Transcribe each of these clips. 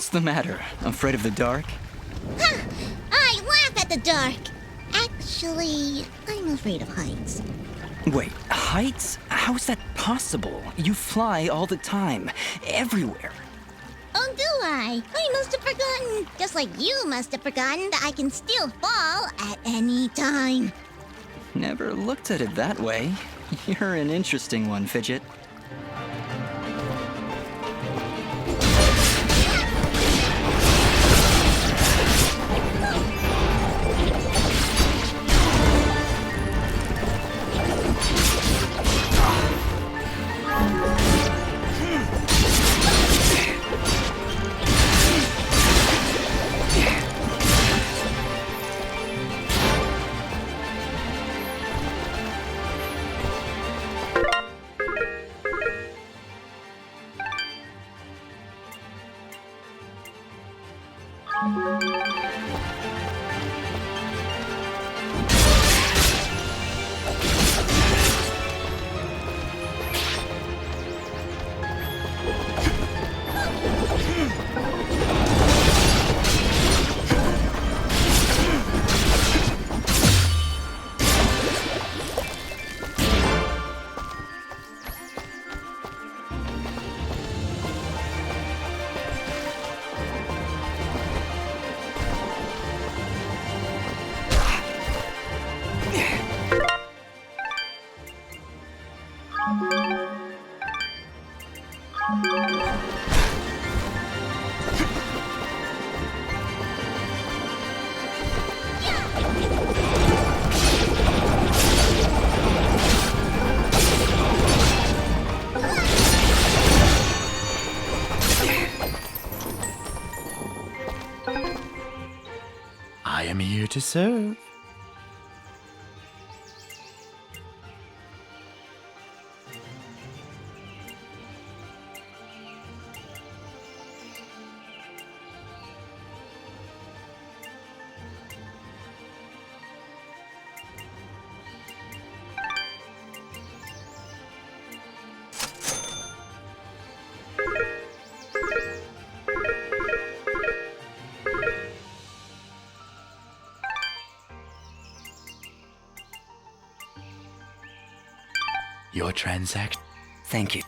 What's the matter? Afraid of the dark? Ha! I laugh at the dark. Actually, I'm afraid of heights. Wait, heights? How's that possible? You fly all the time, everywhere. Oh, do I? I must have forgotten. Just like you must have forgotten that I can still fall at any time. Never looked at it that way. You're an interesting one, Fidget. I am here to serve. Your transaction. Thank you.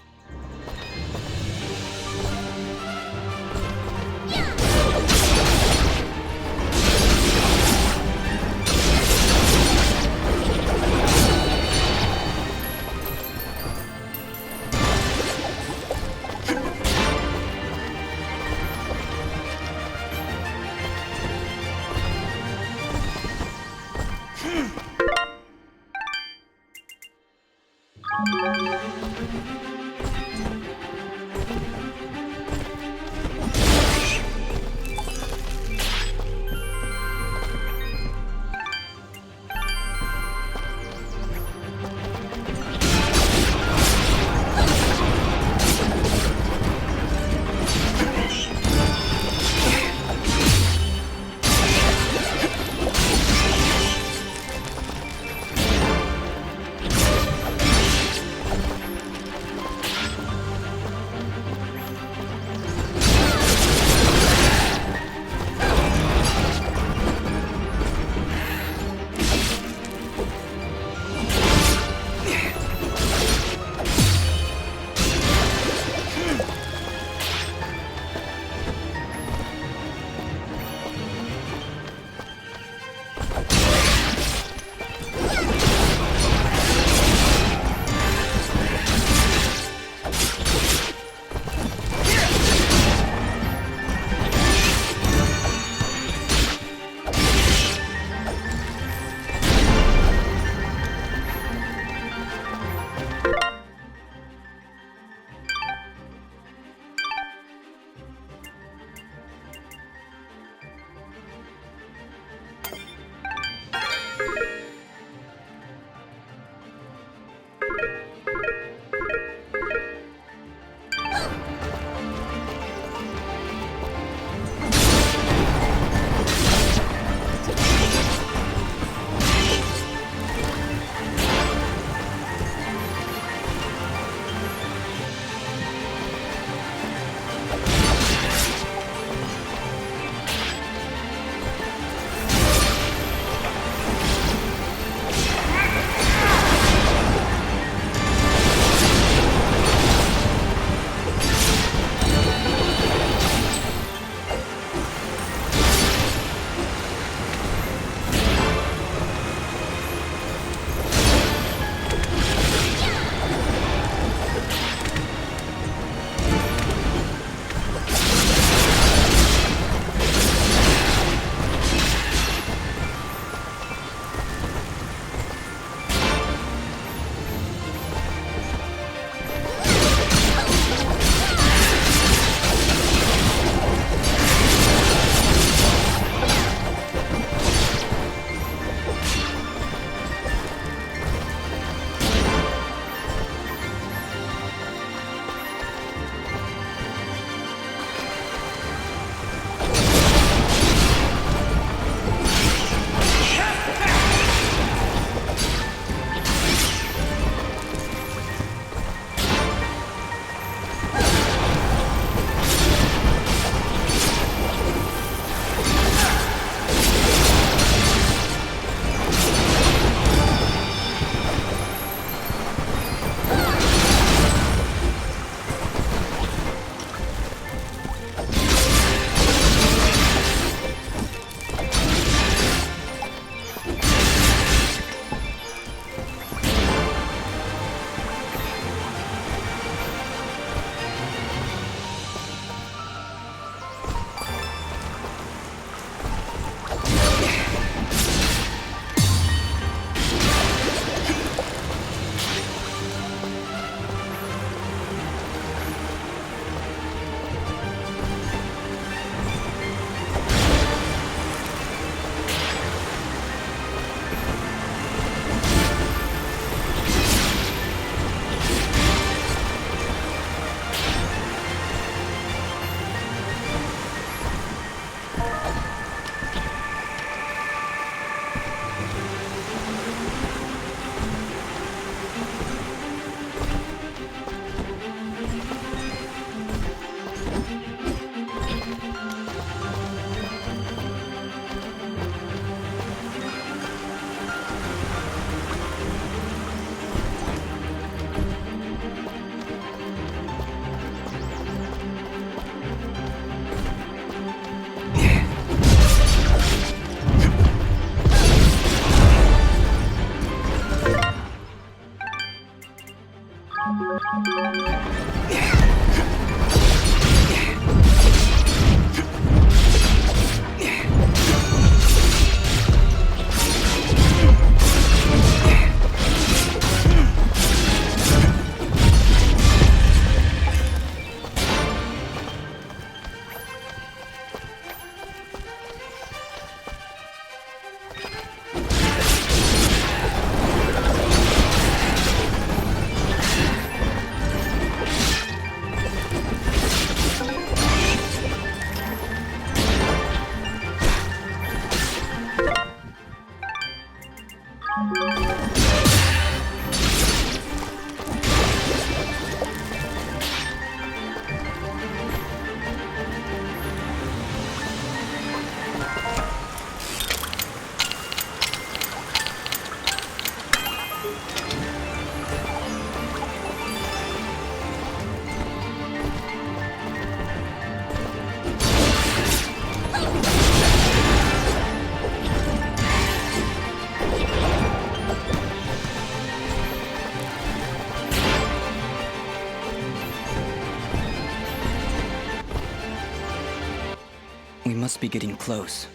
We must be getting close.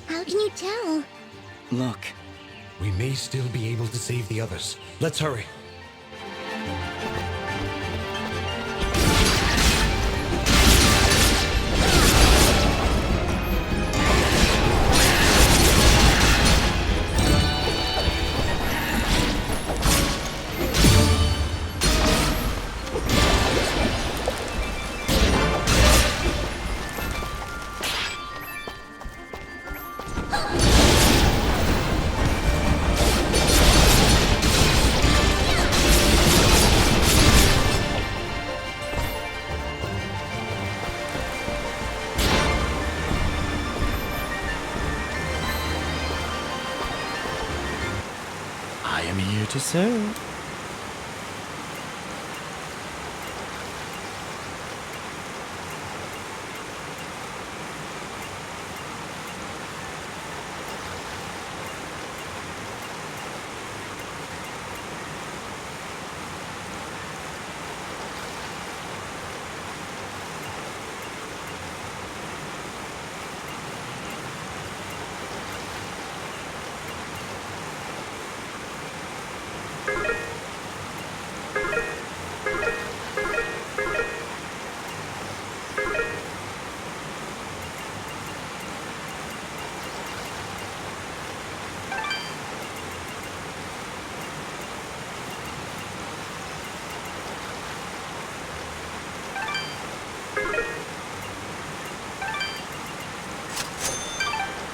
How can you tell? Look. We may still be able to save the others. Let's hurry. I am here to serve.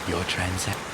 Your transaction.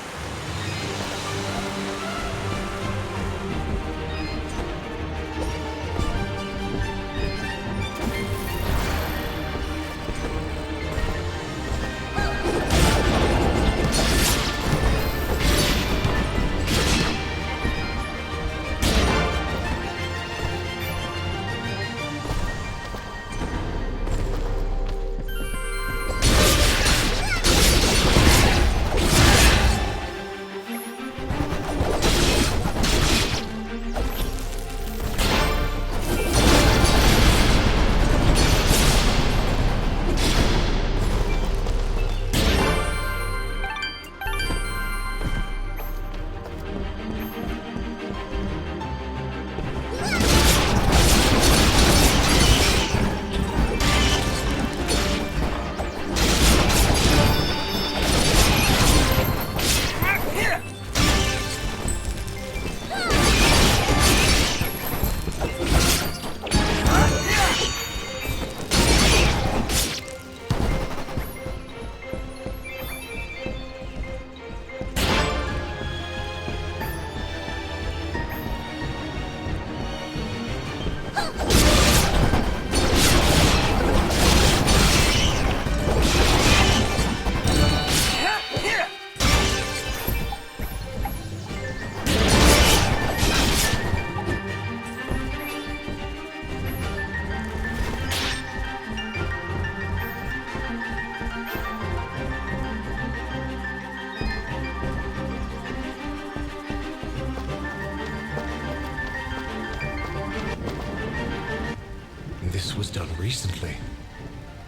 This was done recently.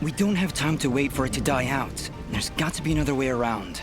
We don't have time to wait for it to die out. There's got to be another way around.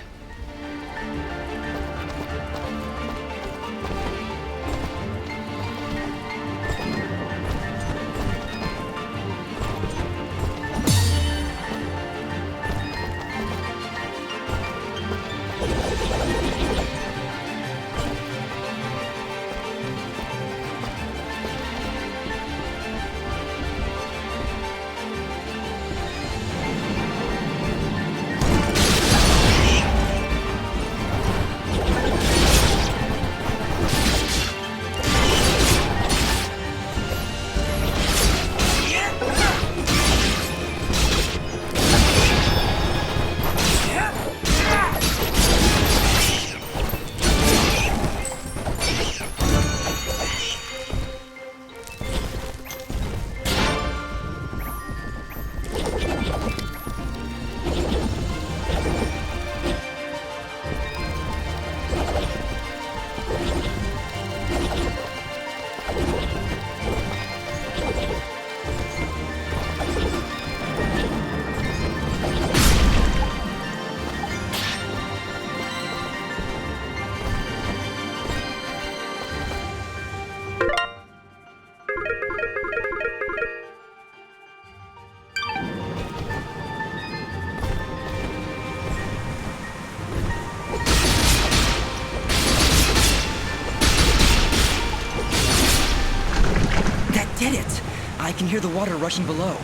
I can hear the water rushing below.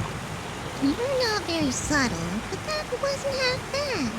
You're not very subtle, but that wasn't half bad.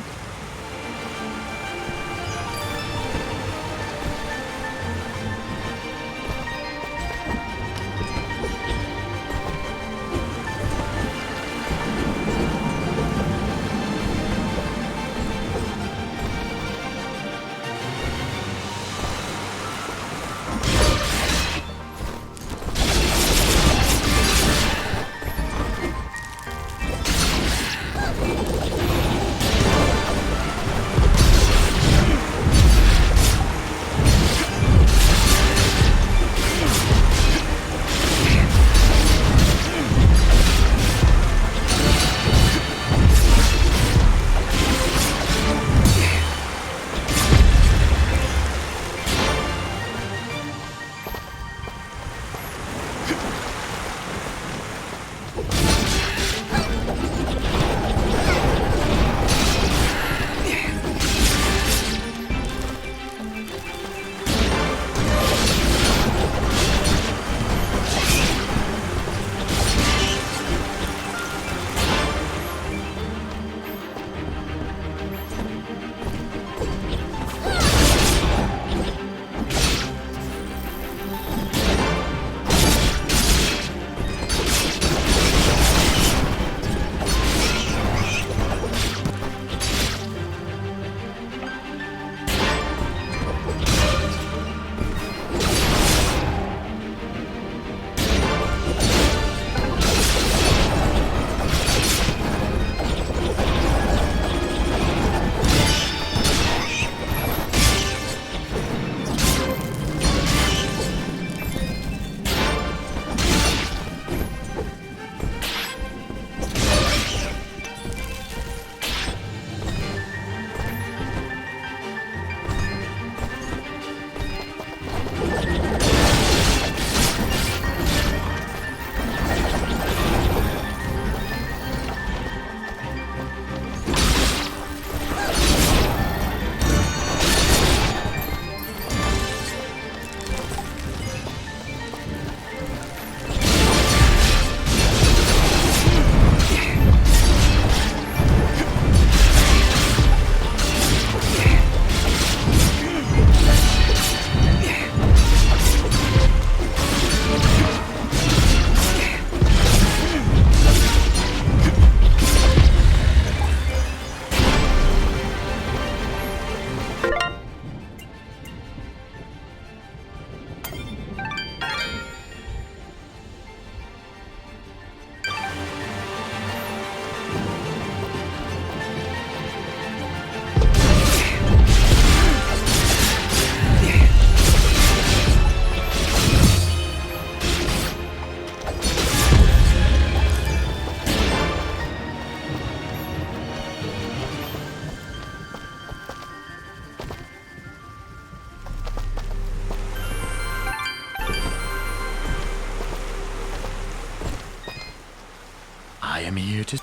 I am here to...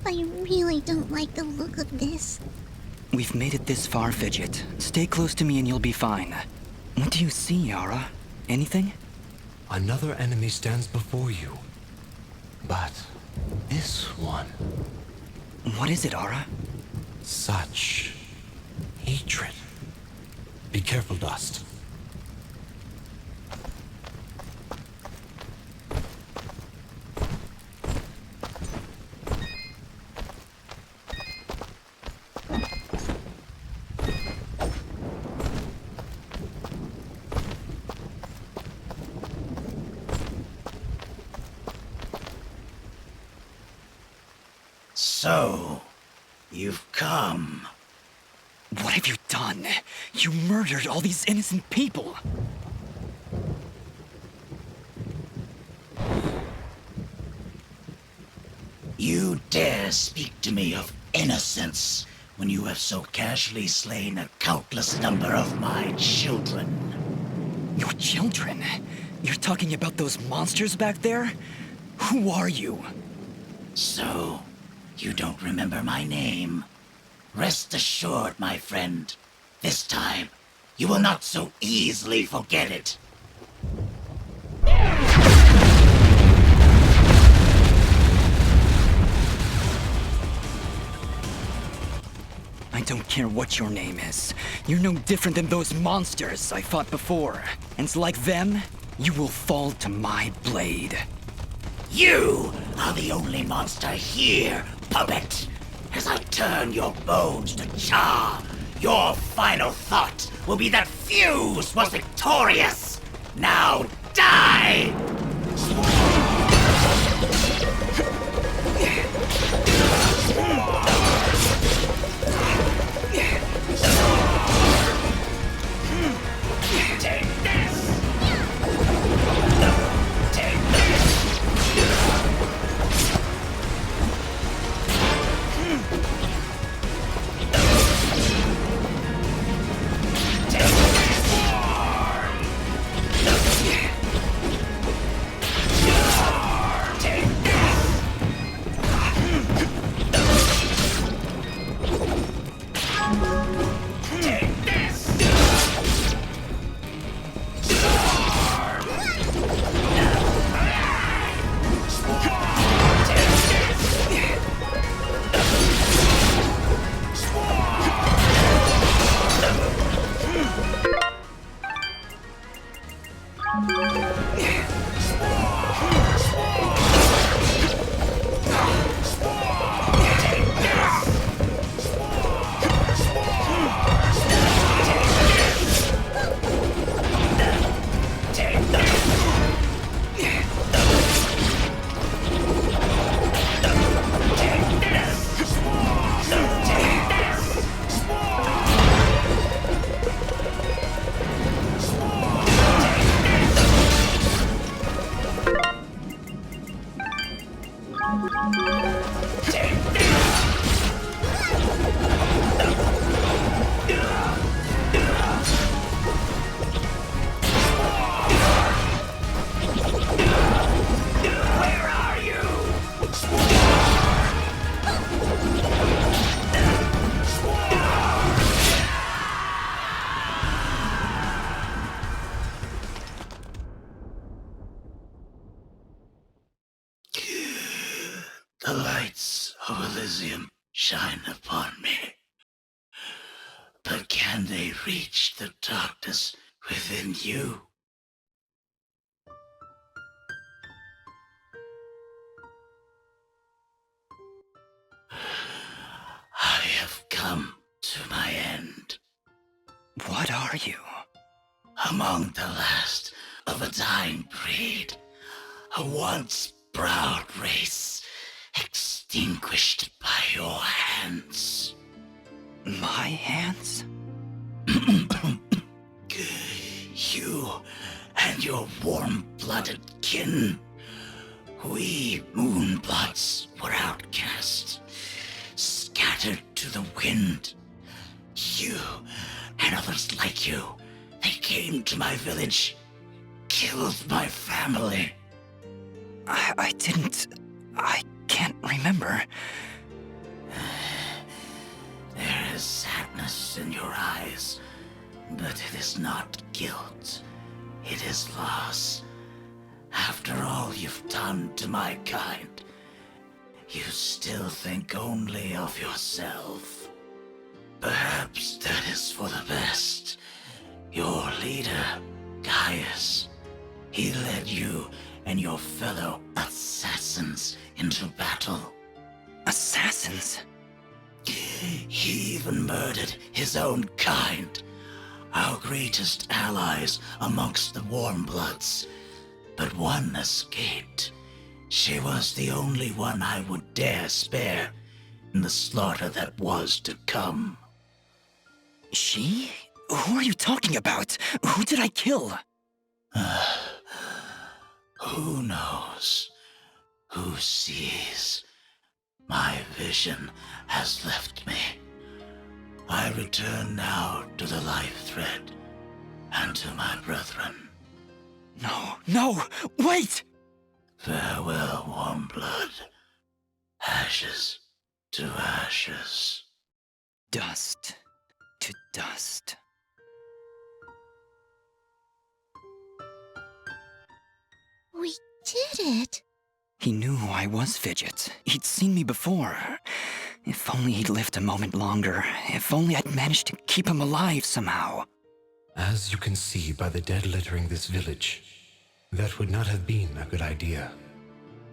I really don't like the look of this. We've made it this far, Fidget. Stay close to me and you'll be fine. What do you see, Ahrah? Anything? Another enemy stands before you. But this one... What is it, Ahrah? Such... hatred. Be careful, Dust. So, you've come. What have you done? You murdered all these innocent people! You dare speak to me of innocence when you have so casually slain a countless number of my children? Your children? You're talking about those monsters back there? Who are you? So, you don't remember my name? Rest assured, my friend, this time, you will not so easily forget it. I don't care what your name is. You're no different than those monsters I fought before. And like them, you will fall to my blade. You are the only monster here, puppet. As I turn your bones to char, your final thought will be that Fuse was victorious. Now die! Take this! Take this! The lights of Elysian shine upon me. But can they reach the darkness within you? I have come to my end. What are you? Among the last of a dying breed, a once proud race, extinguished by your hands. My hands? You and your warm-blooded kin. We Moonblots were outcast, scattered to the wind. You and others like you, they came to my village, killed my family. I can't remember. There is sadness in your eyes, but it is not guilt. It is loss. After all you've done to my kind, you still think only of yourself. Perhaps that is for the best. Your leader, Gaius, he led you and your fellow assassins into battle. Assassins? He even murdered his own kind, our greatest allies amongst the Warmbloods. But one escaped. She was the only one I would dare spare in the slaughter that was to come. She? Who are you talking about? Who did I kill? Who knows? Who sees? My vision has left me. I return now to the life thread and to my brethren. No, wait! Farewell, warm blood. Ashes to ashes. Dust to dust. We did it. He knew who I was, Fidget. He'd seen me before. If only he'd lived a moment longer. If only I'd managed to keep him alive somehow. As you can see by the dead littering this village, that would not have been a good idea.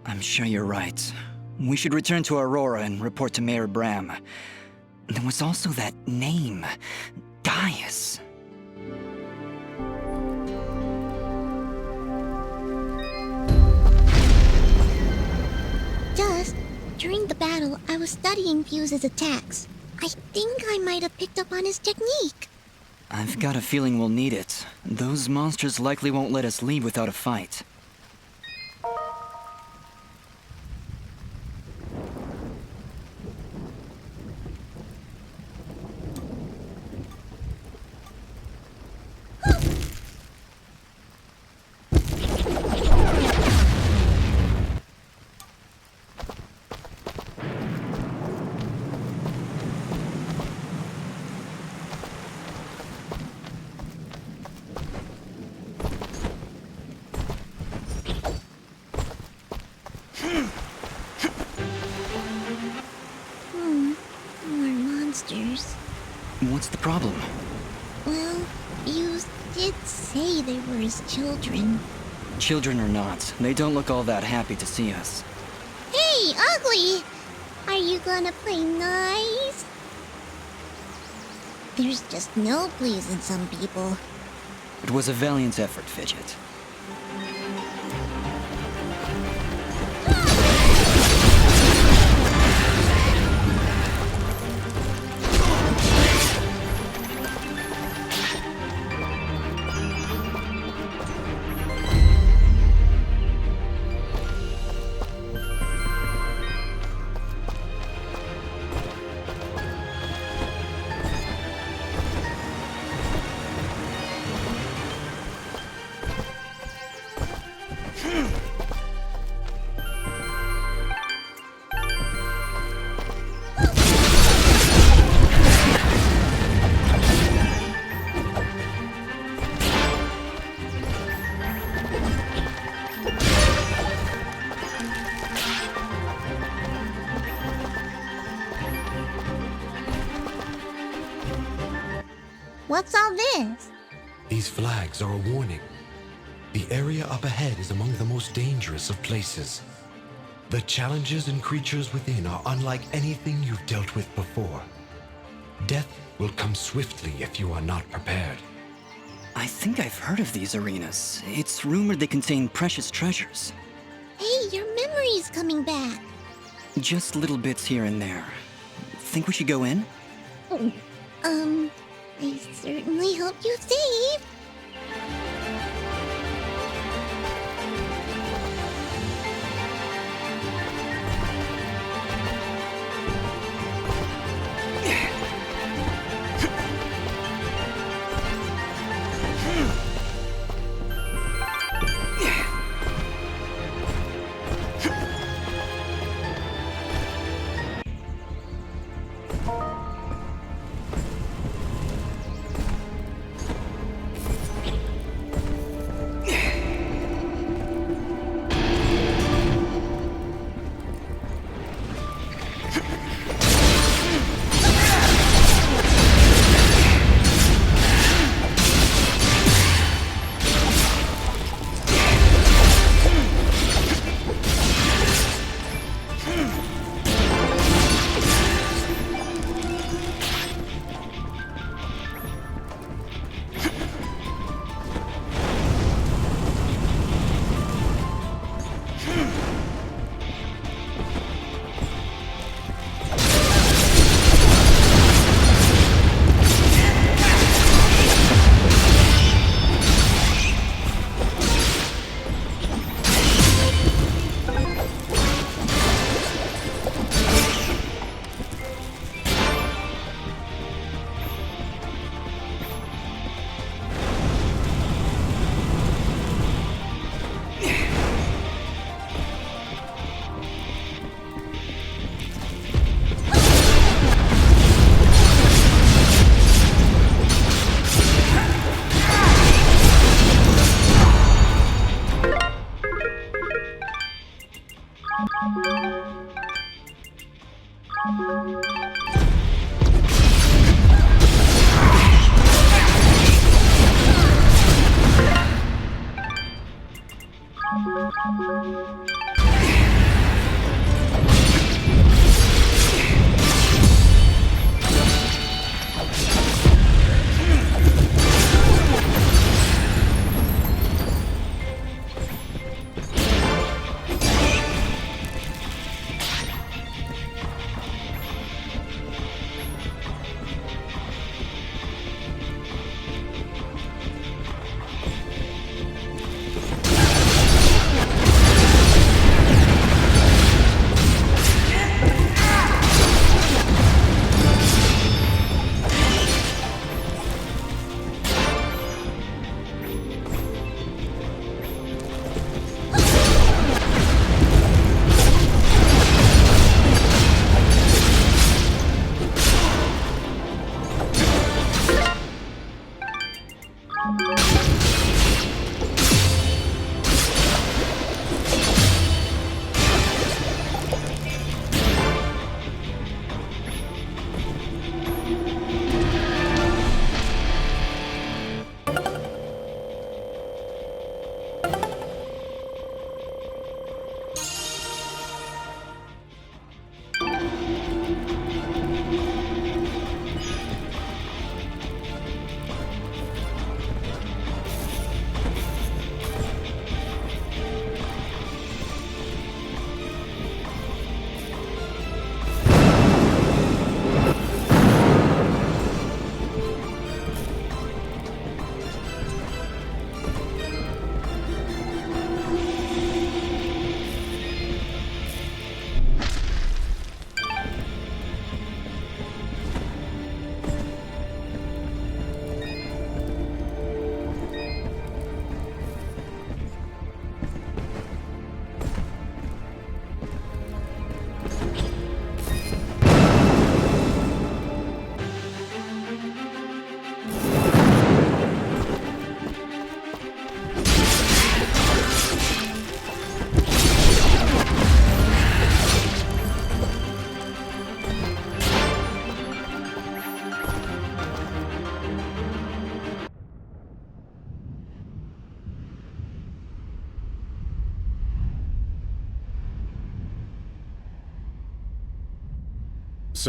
I'm sure you're right. We should return to Aurora and report to Mayor Bram. There was also that name, Gaius. Just during the battle, I was studying Fuse's attacks. I think I might have picked up on his technique. I've got a feeling we'll need it. Those monsters likely won't let us leave without a fight. More monsters. What's the problem? Well, Fuse did say they were his children. Children or not, they don't look all that happy to see us. Hey, Ugly! Are you gonna play nice? There's just no pleasing some people. It was a valiant effort, Fidget. What's all this? These flags are a warning. The area up ahead is among the most dangerous of places. The challenges and creatures within are unlike anything you've dealt with before. Death will come swiftly if you are not prepared. I think I've heard of these arenas. It's rumored they contain precious treasures. Hey, your memory's coming back. Just little bits here and there. Think we should go in? I certainly hope you save.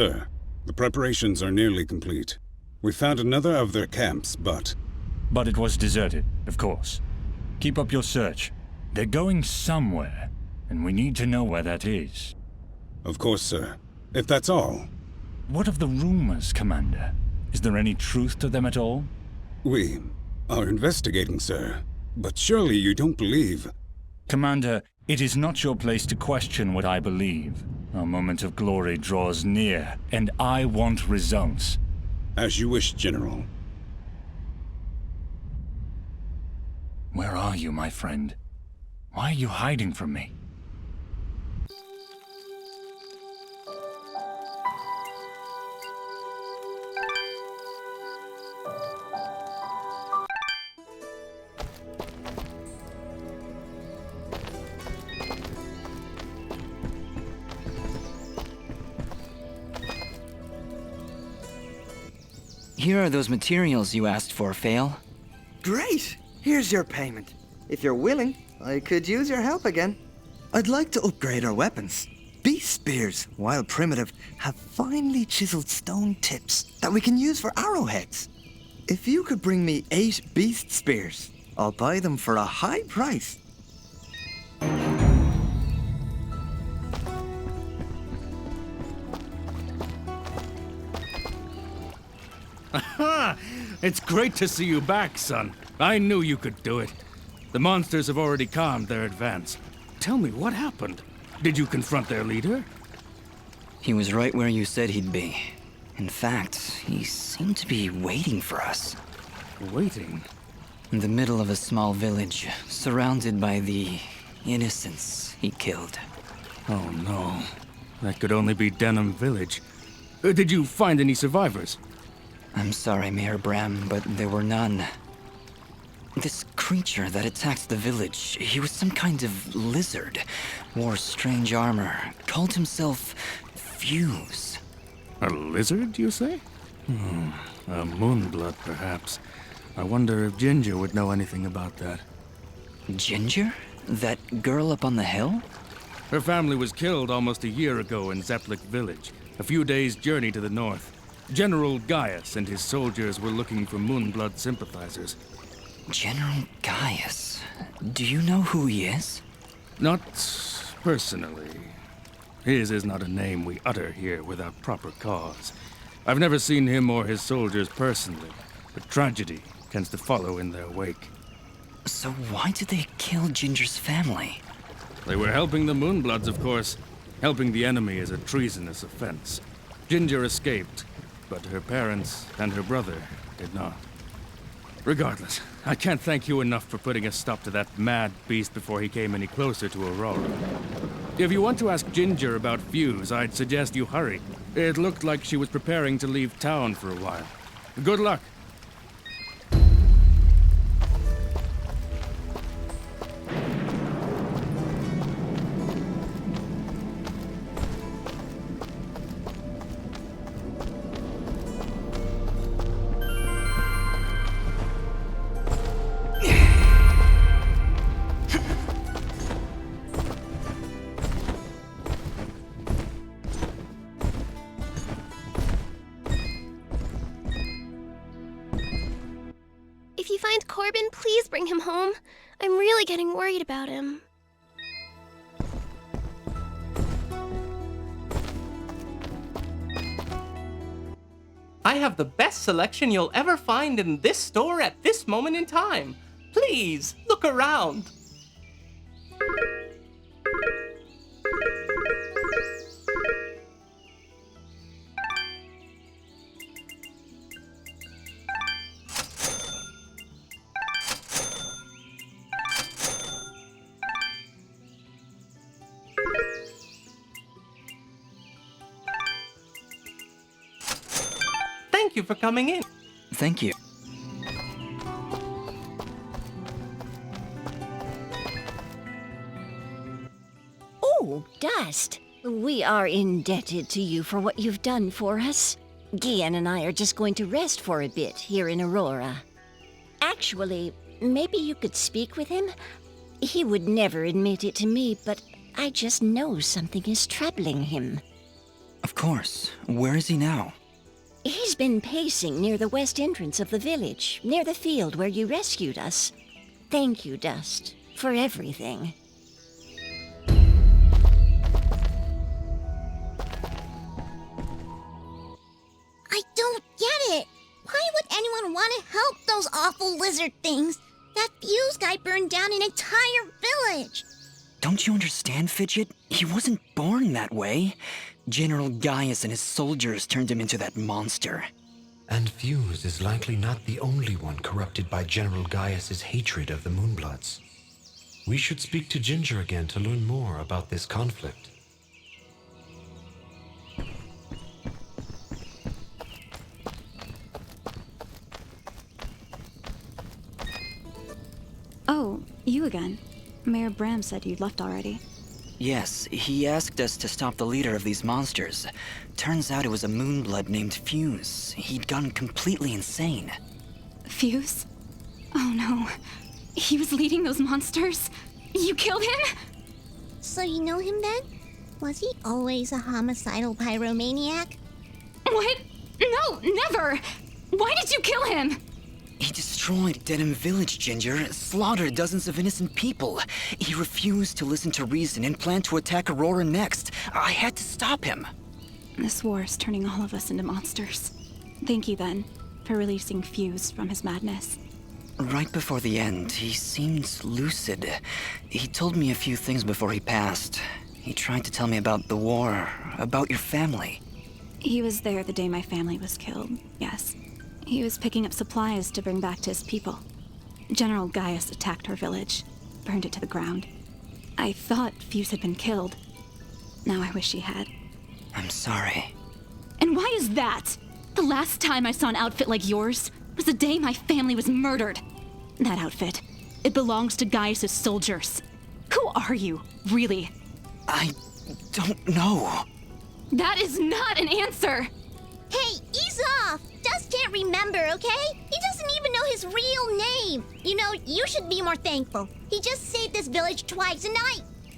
Sir, the preparations are nearly complete. We found another of their camps, but it was deserted, of course. Keep up your search. They're going somewhere, and we need to know where that is. of course, sir. If that's all, What of the rumors, Commander? Is there any truth to them at all? we are investigating, sir. But surely you don't believe... Commander, it is not your place to question what I believe. Our moment of glory draws near, and I want results. As you wish, General. Where are you, my friend? Why are you hiding from me? Here are those materials you asked for, Fail. Great! Here's your payment. If you're willing, I could use your help again. I'd like to upgrade our weapons. Beast spears, while primitive, have finely chiseled stone tips that we can use for arrowheads. If you could bring me 8 beast spears, I'll buy them for a high price. Aha! It's great to see you back, son. I knew you could do it. The monsters have already calmed their advance. Tell me, what happened? Did you confront their leader? He was right where you said he'd be. In fact, he seemed to be waiting for us. Waiting? In the middle of a small village, surrounded by the innocents he killed. Oh no. That could only be Denham Village. Did you find any survivors? I'm sorry, Mayor Bram, but there were none. This creature that attacked the village, he was some kind of lizard, wore strange armor, called himself Fuse. A lizard, you say? A moonblood, perhaps. I wonder if Ginger would know anything about that. Ginger? That girl up on the hill? Her family was killed almost a year ago in Zeplik Village, a few days' journey to the north. General Gaius and his soldiers were looking for Moonblood sympathizers. General Gaius? Do you know who he is? Not personally. His is not a name we utter here without proper cause. I've never seen him or his soldiers personally, but tragedy tends to follow in their wake. So why did they kill Ginger's family? They were helping the Moonbloods, of course. Helping the enemy is a treasonous offense. Ginger escaped, but her parents and her brother did not. Regardless, I can't thank you enough for putting a stop to that mad beast before he came any closer to Aurora. If you want to ask Ginger about Fuse, I'd suggest you hurry. It looked like she was preparing to leave town for a while. Good luck. If you find Corbin, please bring him home. I'm really getting worried about him. I have the best selection you'll ever find in this store at this moment in time. Please, look around. Thank you for coming in. Thank you. Oh, Dust. We are indebted to you for what you've done for us. Gian and I are just going to rest for a bit here in Aurora. Actually, maybe you could speak with him? He would never admit it to me, but I just know something is troubling him. Of course. Where is he now? He's been pacing near the west entrance of the village, near the field where you rescued us. Thank you, Dust, for everything. I don't get it. Why would anyone want to help those awful lizard things? That fuse guy burned down an entire village. Don't you understand, Fidget? He wasn't born that way. General Gaius and his soldiers turned him into that monster. And Fuse is likely not the only one corrupted by General Gaius's hatred of the Moonbloods. We should speak to Ginger again to learn more about this conflict. Oh, you again. Mayor Bram said you'd left already. Yes, he asked us to stop the leader of these monsters. Turns out it was a Moonblood named Fuse. He'd gone completely insane. Fuse? Oh no. He was leading those monsters? You killed him? So you know him then? Was he always a homicidal pyromaniac? What? No, never! Why did you kill him? He destroyed Denham Village, Ginger, slaughtered dozens of innocent people. He refused to listen to reason and planned to attack Aurora next. I had to stop him. This war is turning all of us into monsters. Thank you, then, for releasing Fuse from his madness. Right before the end, he seemed lucid. He told me a few things before he passed. He tried to tell me about the war, about your family. He was there the day my family was killed, yes. He was picking up supplies to bring back to his people. General Gaius attacked our village, burned it to the ground. I thought Fuse had been killed. Now I wish he had. I'm sorry. And why is that? The last time I saw an outfit like yours was the day my family was murdered. That outfit, it belongs to Gaius' soldiers. Who are you, really? I don't know. That is not an answer! Hey, ease off! Dust can't remember, okay? He doesn't even know his real name. You know, you should be more thankful. He just saved this village twice, and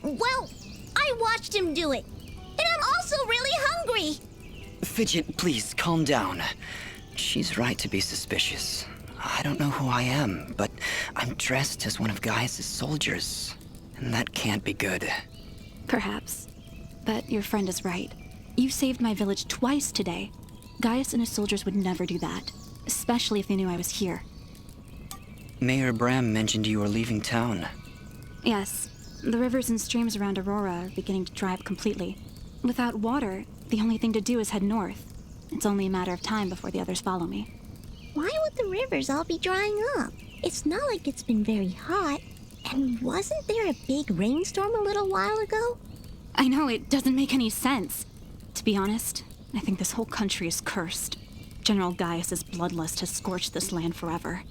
well, I watched him do it. And I'm also really hungry. Fidget, please, calm down. She's right to be suspicious. I don't know who I am, but I'm dressed as one of Gaius' soldiers. And that can't be good. Perhaps. But your friend is right. You saved my village twice today. Gaius and his soldiers would never do that, especially if they knew I was here. Mayor Bram mentioned you were leaving town. Yes. The rivers and streams around Aurora are beginning to dry up completely. Without water, the only thing to do is head north. It's only a matter of time before the others follow me. Why would the rivers all be drying up? It's not like it's been very hot. And wasn't there a big rainstorm a little while ago? I know, it doesn't make any sense. To be honest, I think this whole country is cursed. General Gaius' bloodlust has scorched this land forever.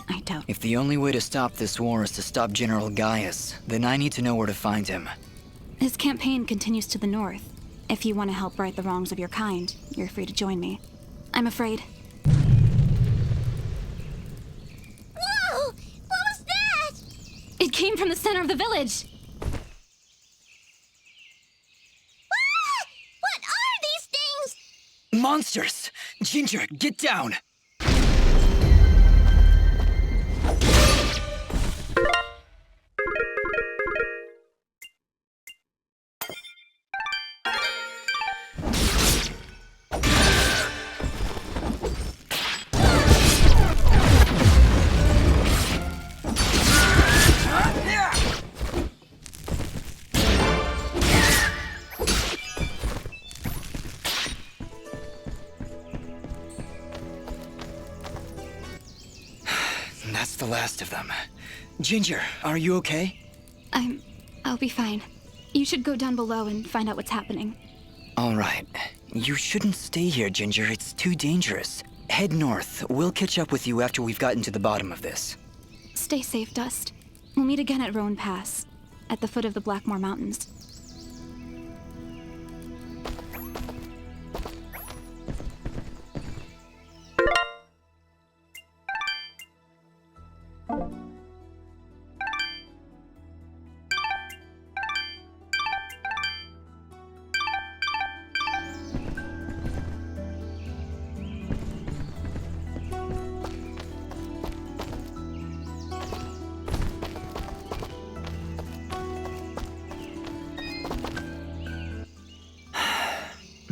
I doubt. If the only way to stop this war is to stop General Gaius, then I need to know where to find him. His campaign continues to the north. If you want to help right the wrongs of your kind, you're free to join me. I'm afraid. Whoa! What was that? It came from the center of the village! What are these things? Monsters! Ginger, get down! That's the last of them. Ginger, are you okay? I'll be fine. You should go down below and find out what's happening. All right. You shouldn't stay here, Ginger. It's too dangerous. Head north. We'll catch up with you after we've gotten to the bottom of this. Stay safe, Dust. We'll meet again at Roan Pass, at the foot of the Blackmore Mountains.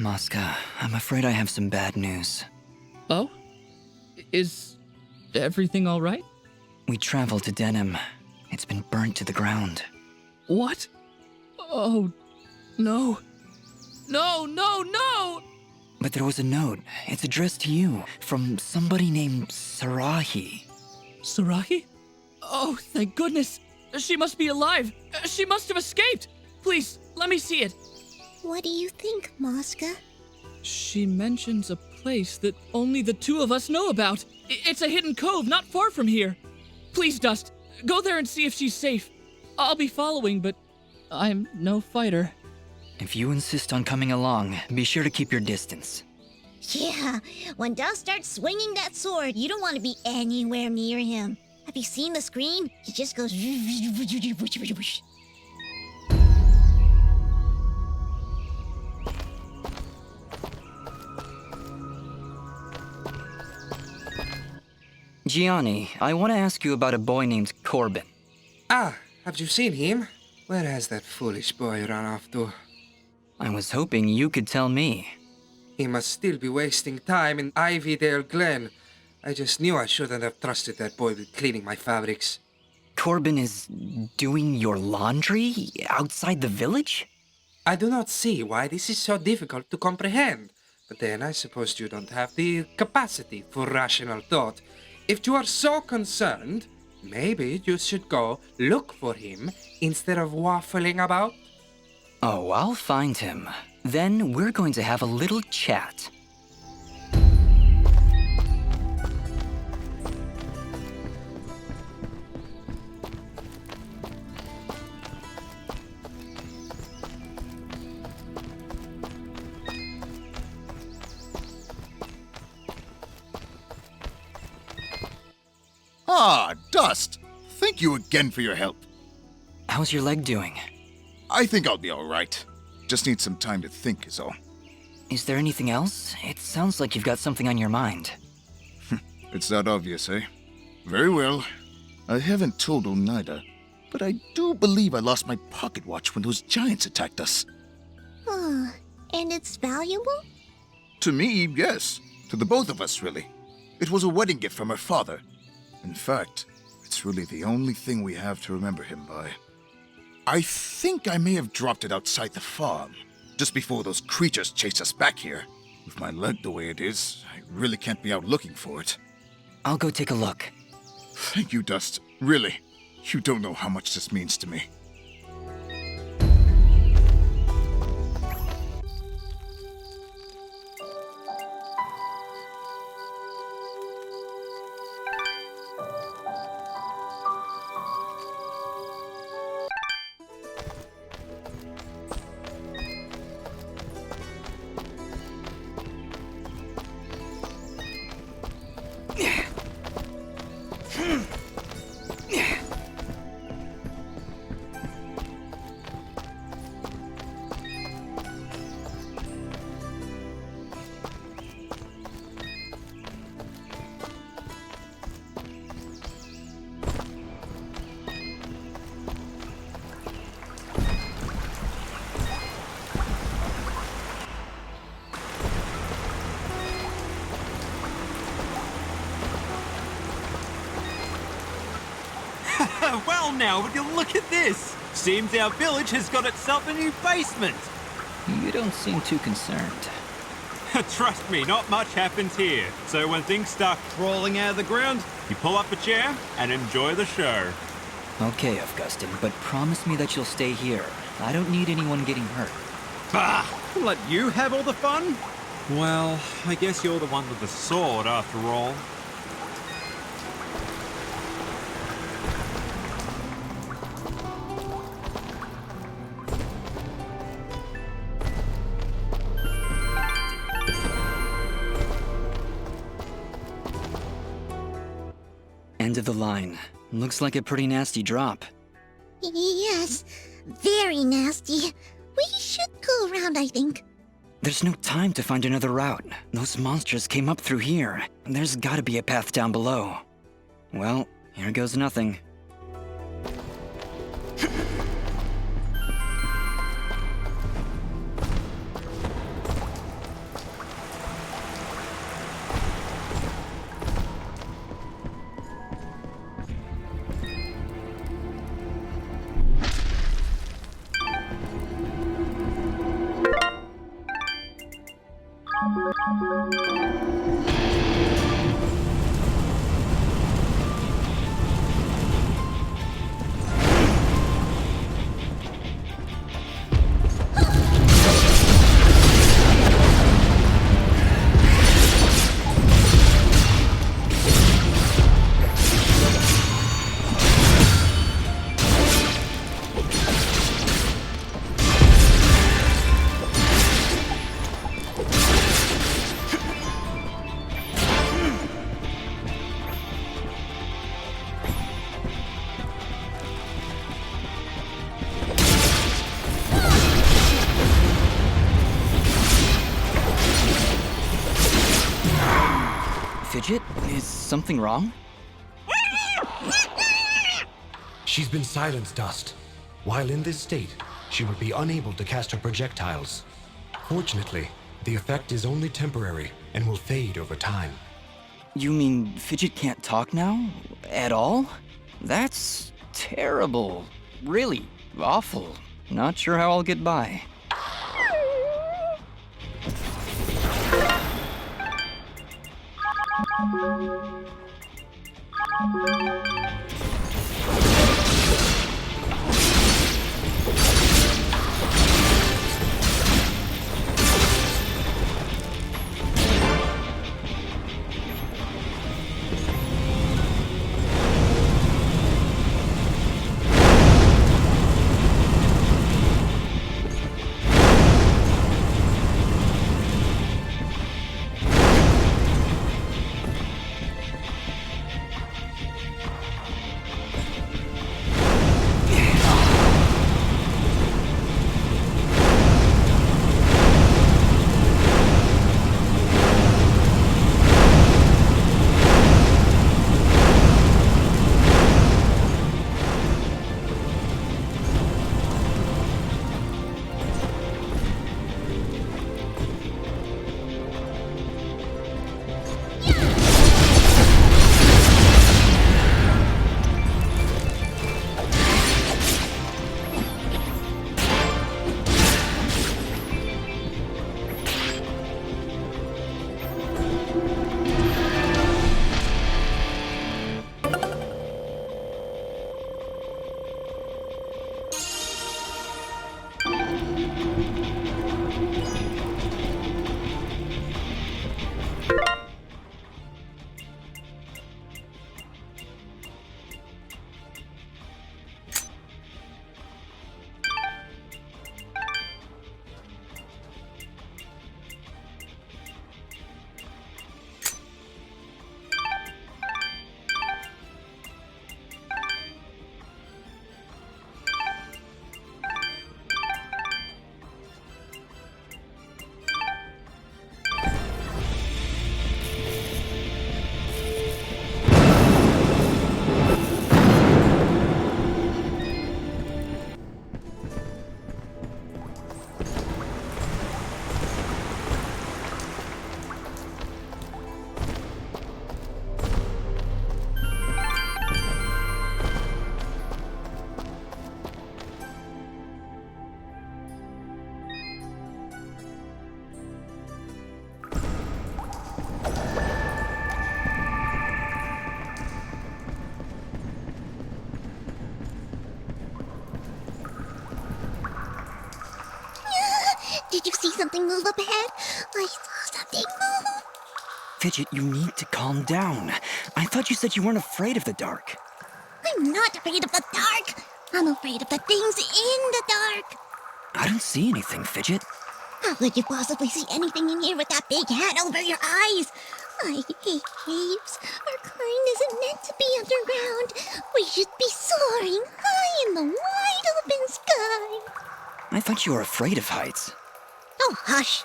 Mosca, I'm afraid I have some bad news. Oh? Is everything all right? We traveled to Denim. It's been burnt to the ground. What? Oh, no. No, no, no! But there was a note. It's addressed to you, from somebody named Sarahi. Sarahi? Oh, thank goodness. She must be alive. She must have escaped. Please, let me see it. What do you think, Mosca? She mentions a place that only the two of us know about. It's a hidden cove not far from here. Please, Dust, go there and see if she's safe. I'll be following, but I'm no fighter. If you insist on coming along, be sure to keep your distance. Yeah, when Dust starts swinging that sword, you don't want to be anywhere near him. Have you seen the screen? He just goes... Gianni, I want to ask you about a boy named Corbin. Ah, have you seen him? Where has that foolish boy run off to? I was hoping you could tell me. He must still be wasting time in Ivydale Glen. I just knew I shouldn't have trusted that boy with cleaning my fabrics. Corbin is doing your laundry outside the village? I do not see why this is so difficult to comprehend. But then I suppose you don't have the capacity for rational thought. If you are so concerned, maybe you should go look for him instead of waffling about. Oh, I'll find him. Then we're going to have a little chat. Ah, Dust! Thank you again for your help. How's your leg doing? I think I'll be alright. Just need some time to think is all. Is there anything else? It sounds like you've got something on your mind. It's that obvious, eh? Very well. I haven't told Oneida, but I do believe I lost my pocket watch when those giants attacked us. Oh, and it's valuable? To me, yes. To the both of us, really. It was a wedding gift from her father. In fact, it's really the only thing we have to remember him by. I think I may have dropped it outside the farm, just before those creatures chased us back here. With my leg the way it is, I really can't be out looking for it. I'll go take a look. Thank you, Dust. Really. You don't know how much this means to me. Well now, would you look at this? Seems our village has got itself a new basement. You don't seem too concerned. Trust me, not much happens here. So when things start crawling out of the ground, you pull up a chair and enjoy the show. Okay, Augustin, but promise me that you'll stay here. I don't need anyone getting hurt. Bah! Let you have all the fun? Well, I guess you're the one with the sword after all. End of the line. Looks like a pretty nasty drop. Yes, very nasty. We should go around, I think. There's no time to find another route. Those monsters came up through here. There's gotta be a path down below. Well, here goes nothing. Fidget, is something wrong? She's been silenced, Dust. While in this state, she would be unable to cast her projectiles. Fortunately, the effect is only temporary and will fade over time. You mean Fidget can't talk now? At all? That's terrible. Really awful. Not sure how I'll get by. Did you see something move up ahead? I saw something move. Fidget, you need to calm down. I thought you said you weren't afraid of the dark. I'm not afraid of the dark. I'm afraid of the things in the dark. I don't see anything, Fidget. How could you possibly see anything in here with that big hat over your eyes? I hate caves. Our kind isn't meant to be underground. We should be soaring high in the wide open sky. I thought you were afraid of heights. Oh, hush.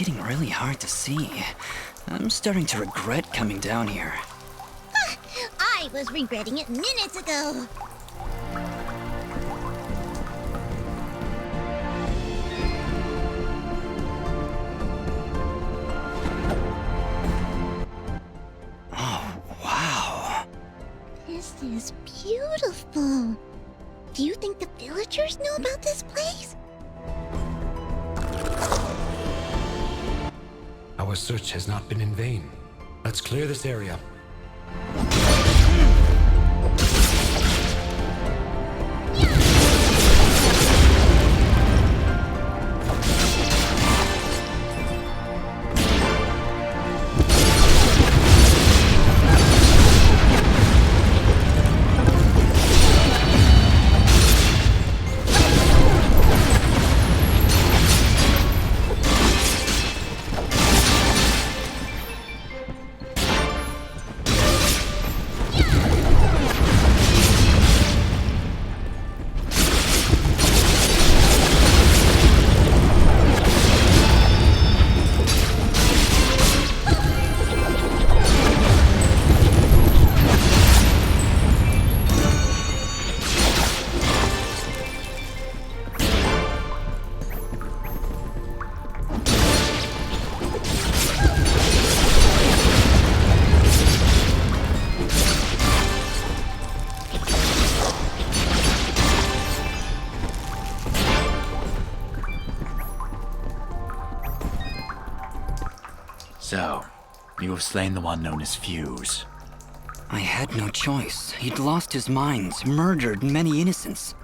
getting really hard to see. I'm starting to regret coming down here. I was regretting it minutes ago. Oh, wow. This is beautiful. Do you think the villagers know about this place? Our search has not been in vain. Let's clear this area. So, you have slain the one known as Fuse. I had no choice. He'd lost his mind, murdered many innocents.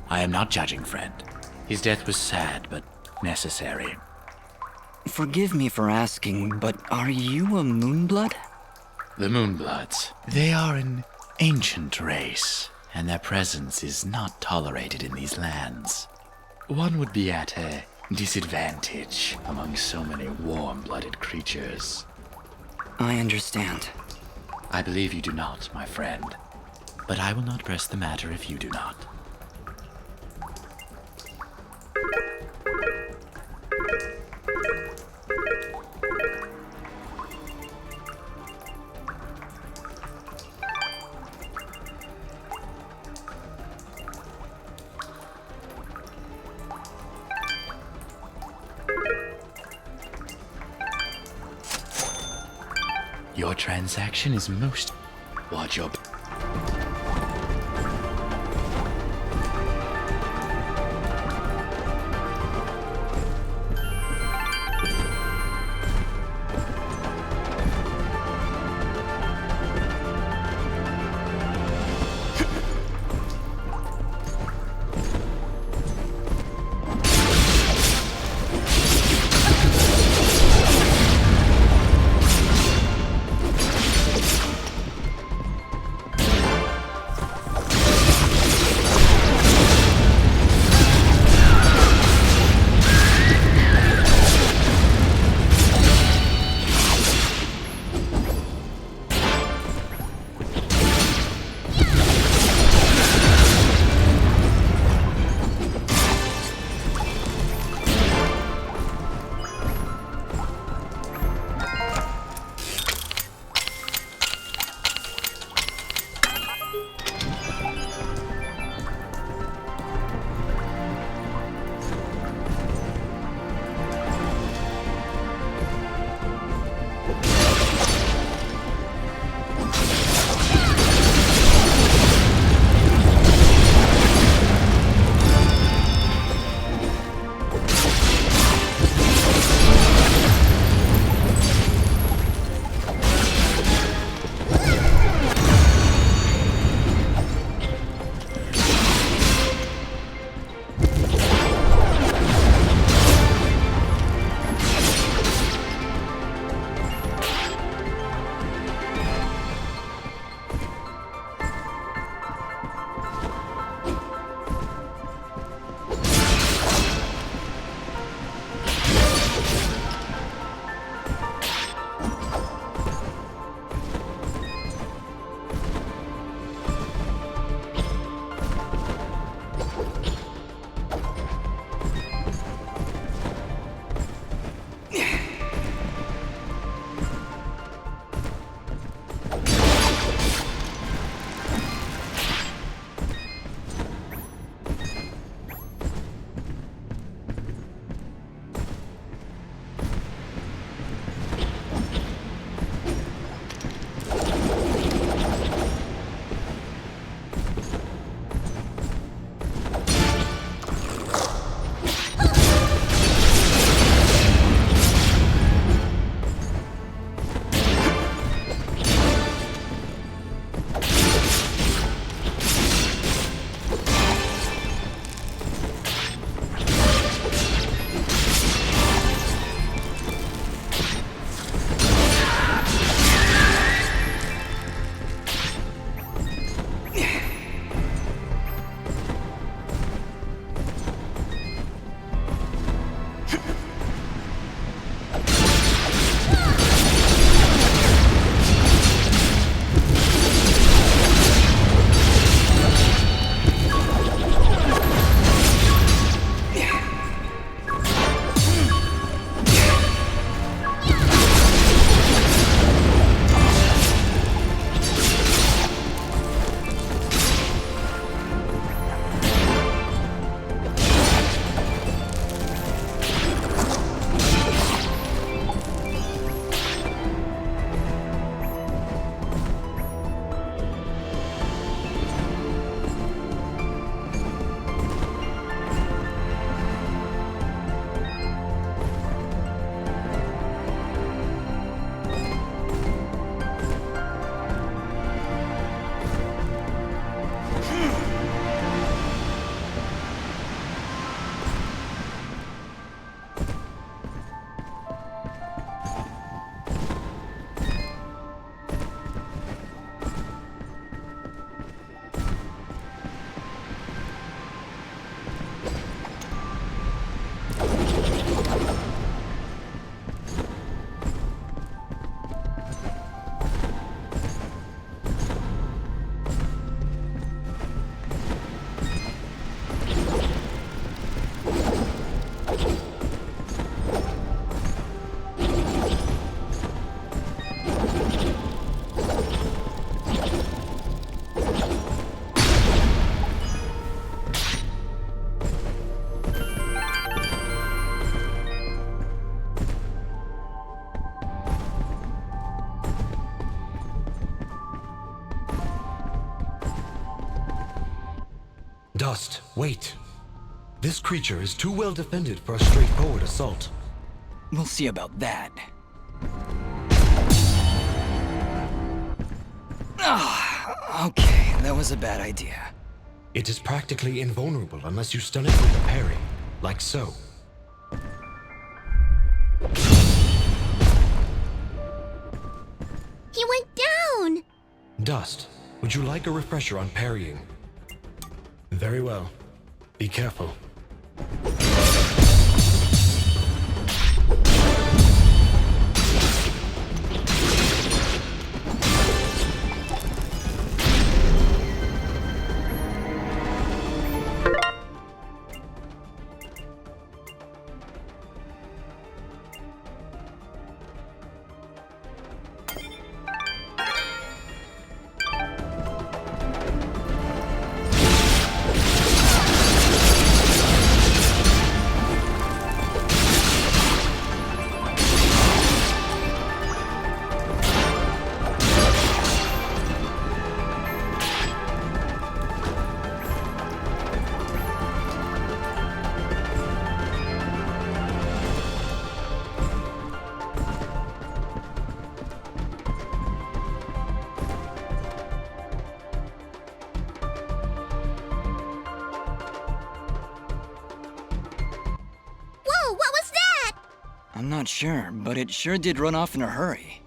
I am not judging, friend. His death was sad, but necessary. Forgive me for asking, but are you a Moonblood? The Moonbloods. They are an ancient race, and their presence is not tolerated in these lands. One would be at a disadvantage among so many warm-blooded creatures. I understand. I believe you do not, my friend. But I will not press the matter if you do not. Your transaction is most... Watch your... Dust, wait. This creature is too well defended for a straightforward assault. We'll see about that. Okay, that was a bad idea. It is practically invulnerable unless you stun it with a parry, like so. He went down! Dust, would you like a refresher on parrying? Very well. Be careful. I'm not sure, but it sure did run off in a hurry.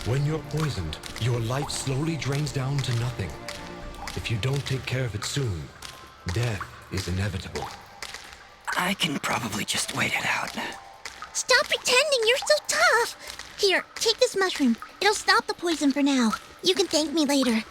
When you're poisoned, your life slowly drains down to nothing. If you don't take care of it soon, death is inevitable. I can probably just wait it out. Stop pretending you're so tough! Here, take this mushroom. It'll stop the poison for now. You can thank me later.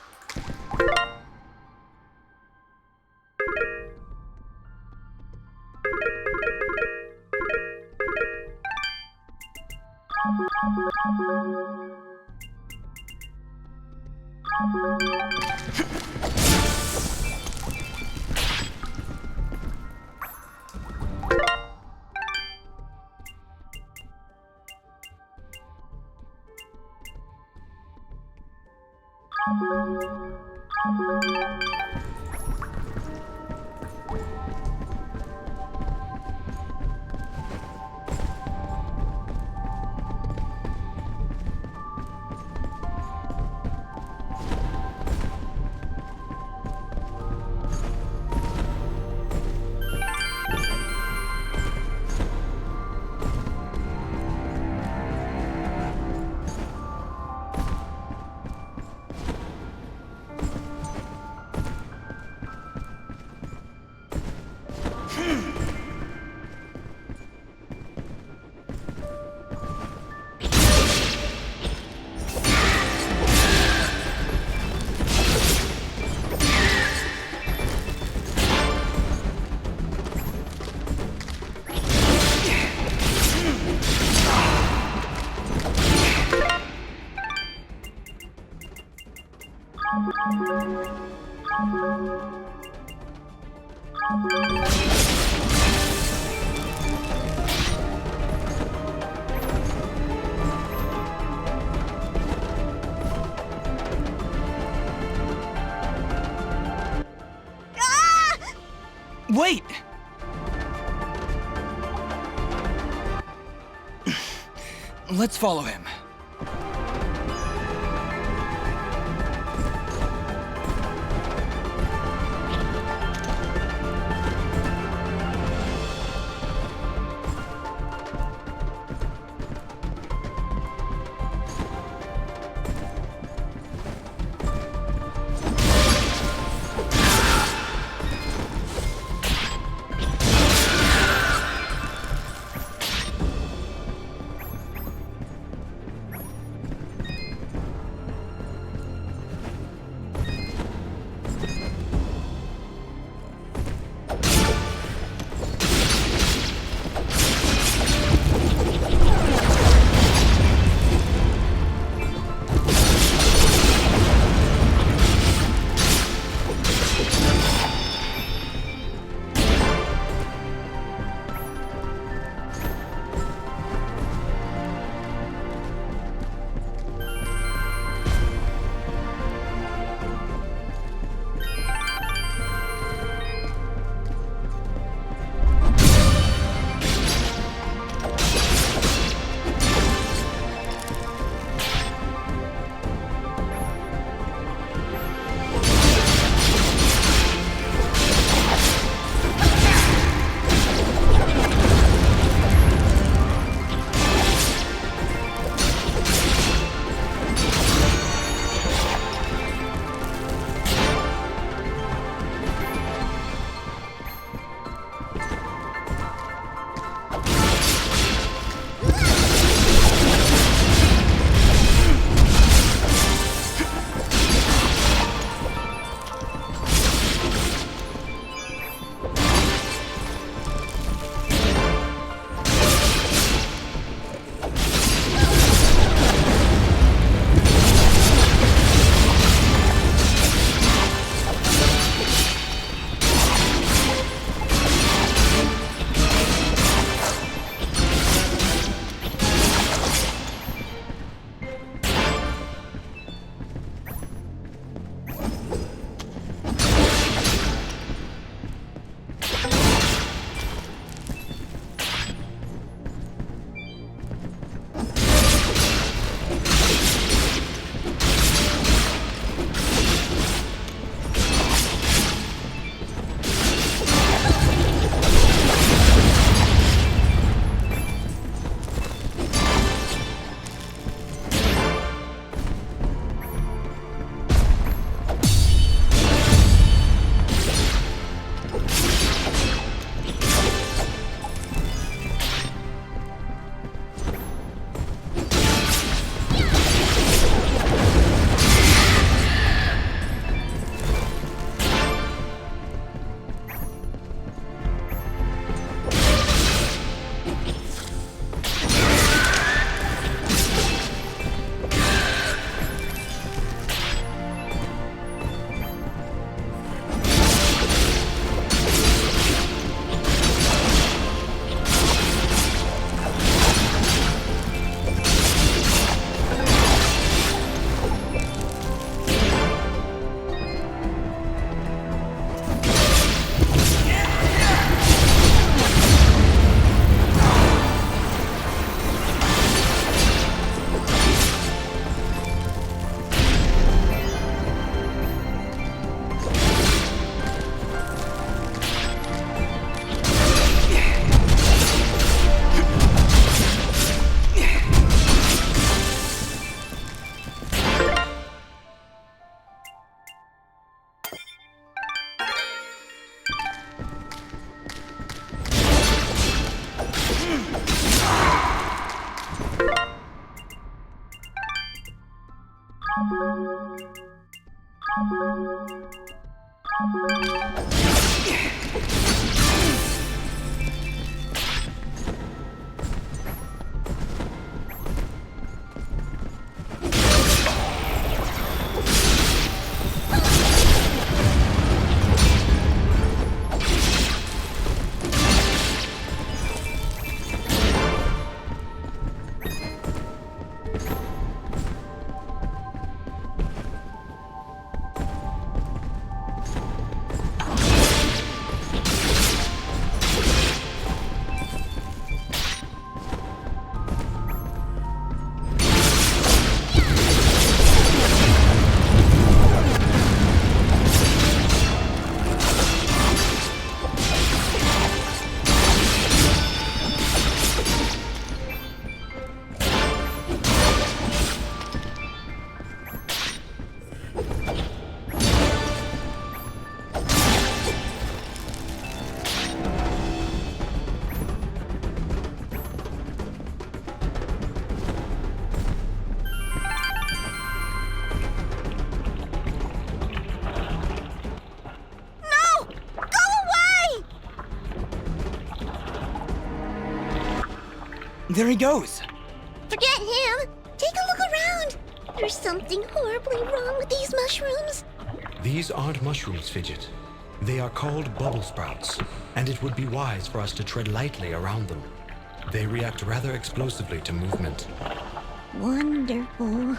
Wait! Let's follow him. There he goes! Forget him! Take a look around! There's something horribly wrong with these mushrooms. These aren't mushrooms, Fidget. They are called bubble sprouts, and it would be wise for us to tread lightly around them. They react rather explosively to movement. Wonderful.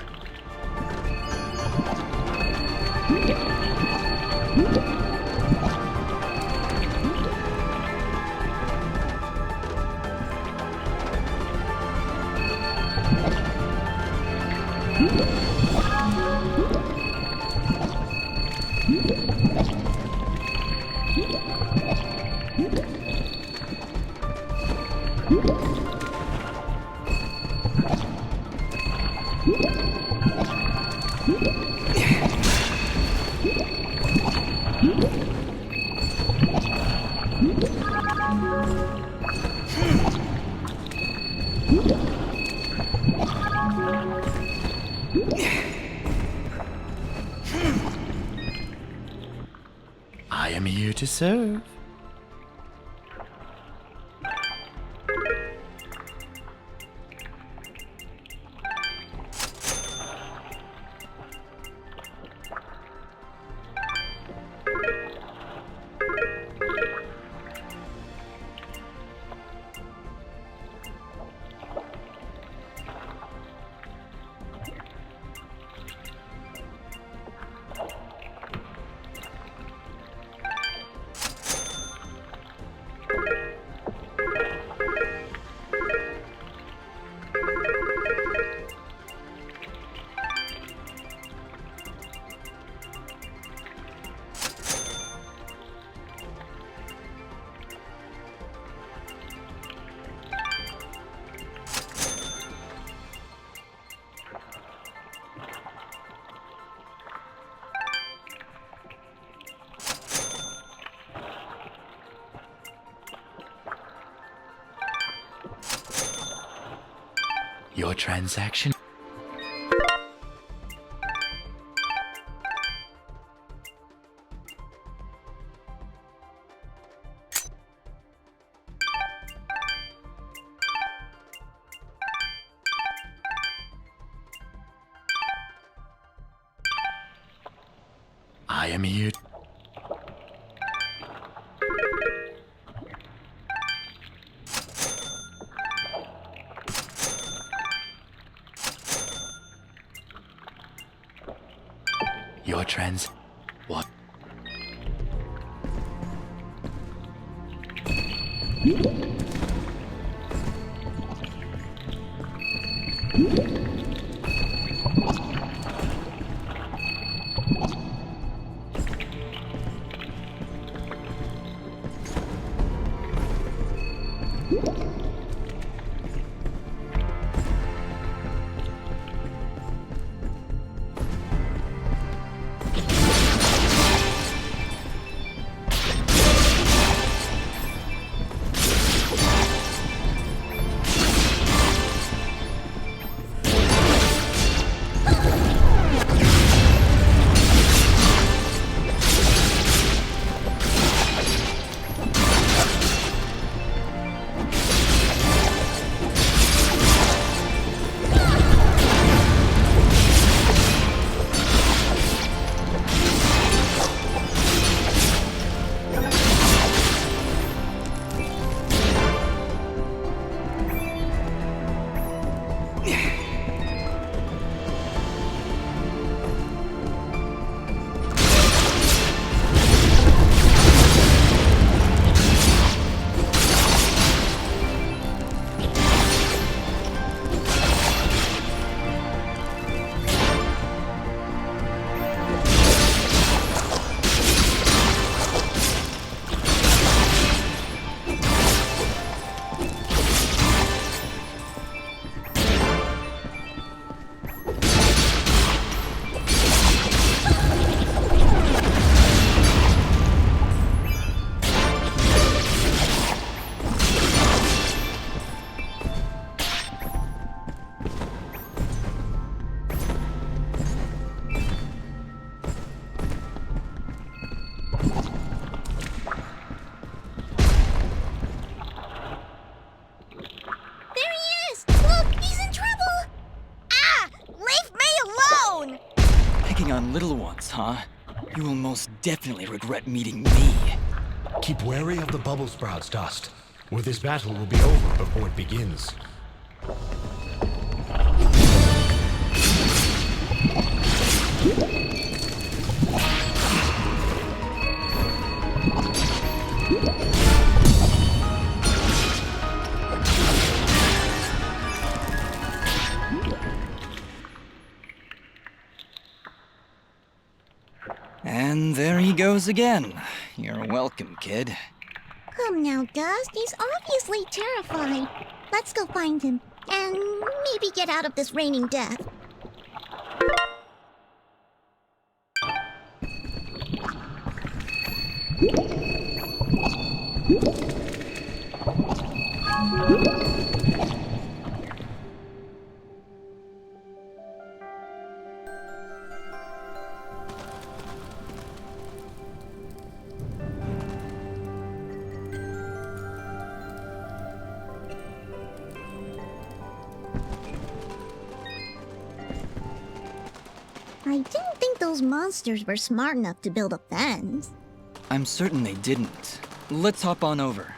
I am here to serve. Your transaction. I am here. Your trans... What? Picking on little ones, huh? You will most definitely regret meeting me. Keep wary of the bubble sprouts, Dust, or this battle will be over before it begins. And there he goes again. You're welcome, kid. Come now, Dust. He's obviously terrified. Let's go find him, and maybe get out of this raining death. I didn't think those monsters were smart enough to build a fence. I'm certain they didn't. Let's hop on over.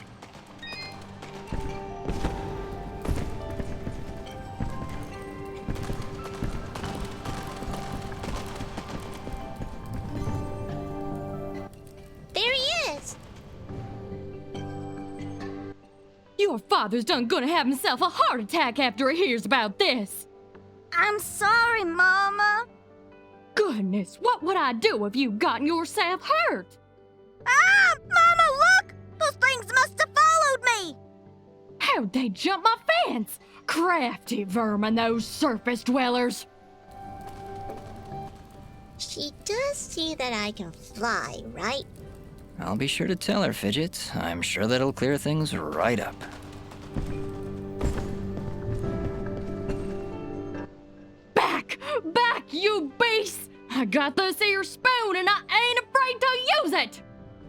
There he is! Your father's done gonna have himself a heart attack after he hears about this. I'm sorry, Mama. Goodness, what would I do if you gotten yourself hurt? Ah! Mama, look! Those things must have followed me! How'd they jump my fence? Crafty vermin, those surface dwellers. She does see that I can fly, right? I'll be sure to tell her, Fidget. I'm sure that'll clear things right up. Back, you beast! I got this here spoon and I ain't afraid to use it!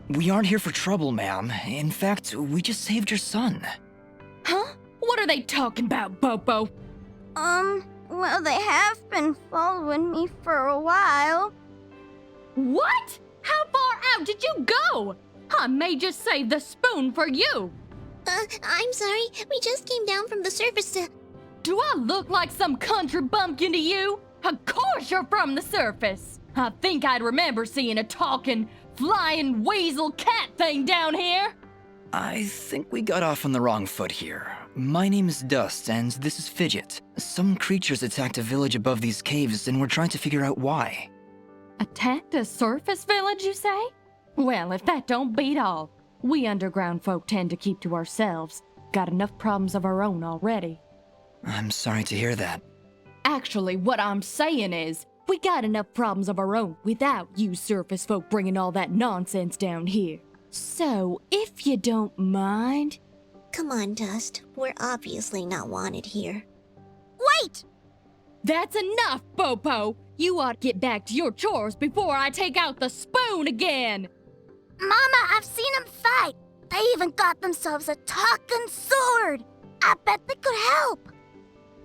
We aren't here for trouble, ma'am. In fact, we just saved your son. Huh? What are they talking about, Bobo? Well, they have been following me for a while. What? How far out did you go? I may just save the spoon for you. I'm sorry. We just came down from the surface to... Do I look like some country bumpkin to you? Of course you're from the surface. I think I'd remember seeing a talking, flying weasel cat thing down here. I think we got off on the wrong foot here. My name is Dust, and this is Fidget. Some creatures attacked a village above these caves, and we're trying to figure out why. Attacked a surface village, you say? Well, if that don't beat all. We underground folk tend to keep to ourselves. Got enough problems of our own already. I'm sorry to hear that. Actually, what I'm saying is, we got enough problems of our own without you surface folk bringing all that nonsense down here. So, if you don't mind... Come on, Dust. We're obviously not wanted here. Wait! That's enough, Bopo! You ought to get back to your chores before I take out the spoon again! Mama, I've seen them fight! They even got themselves a talking sword! I bet they could help!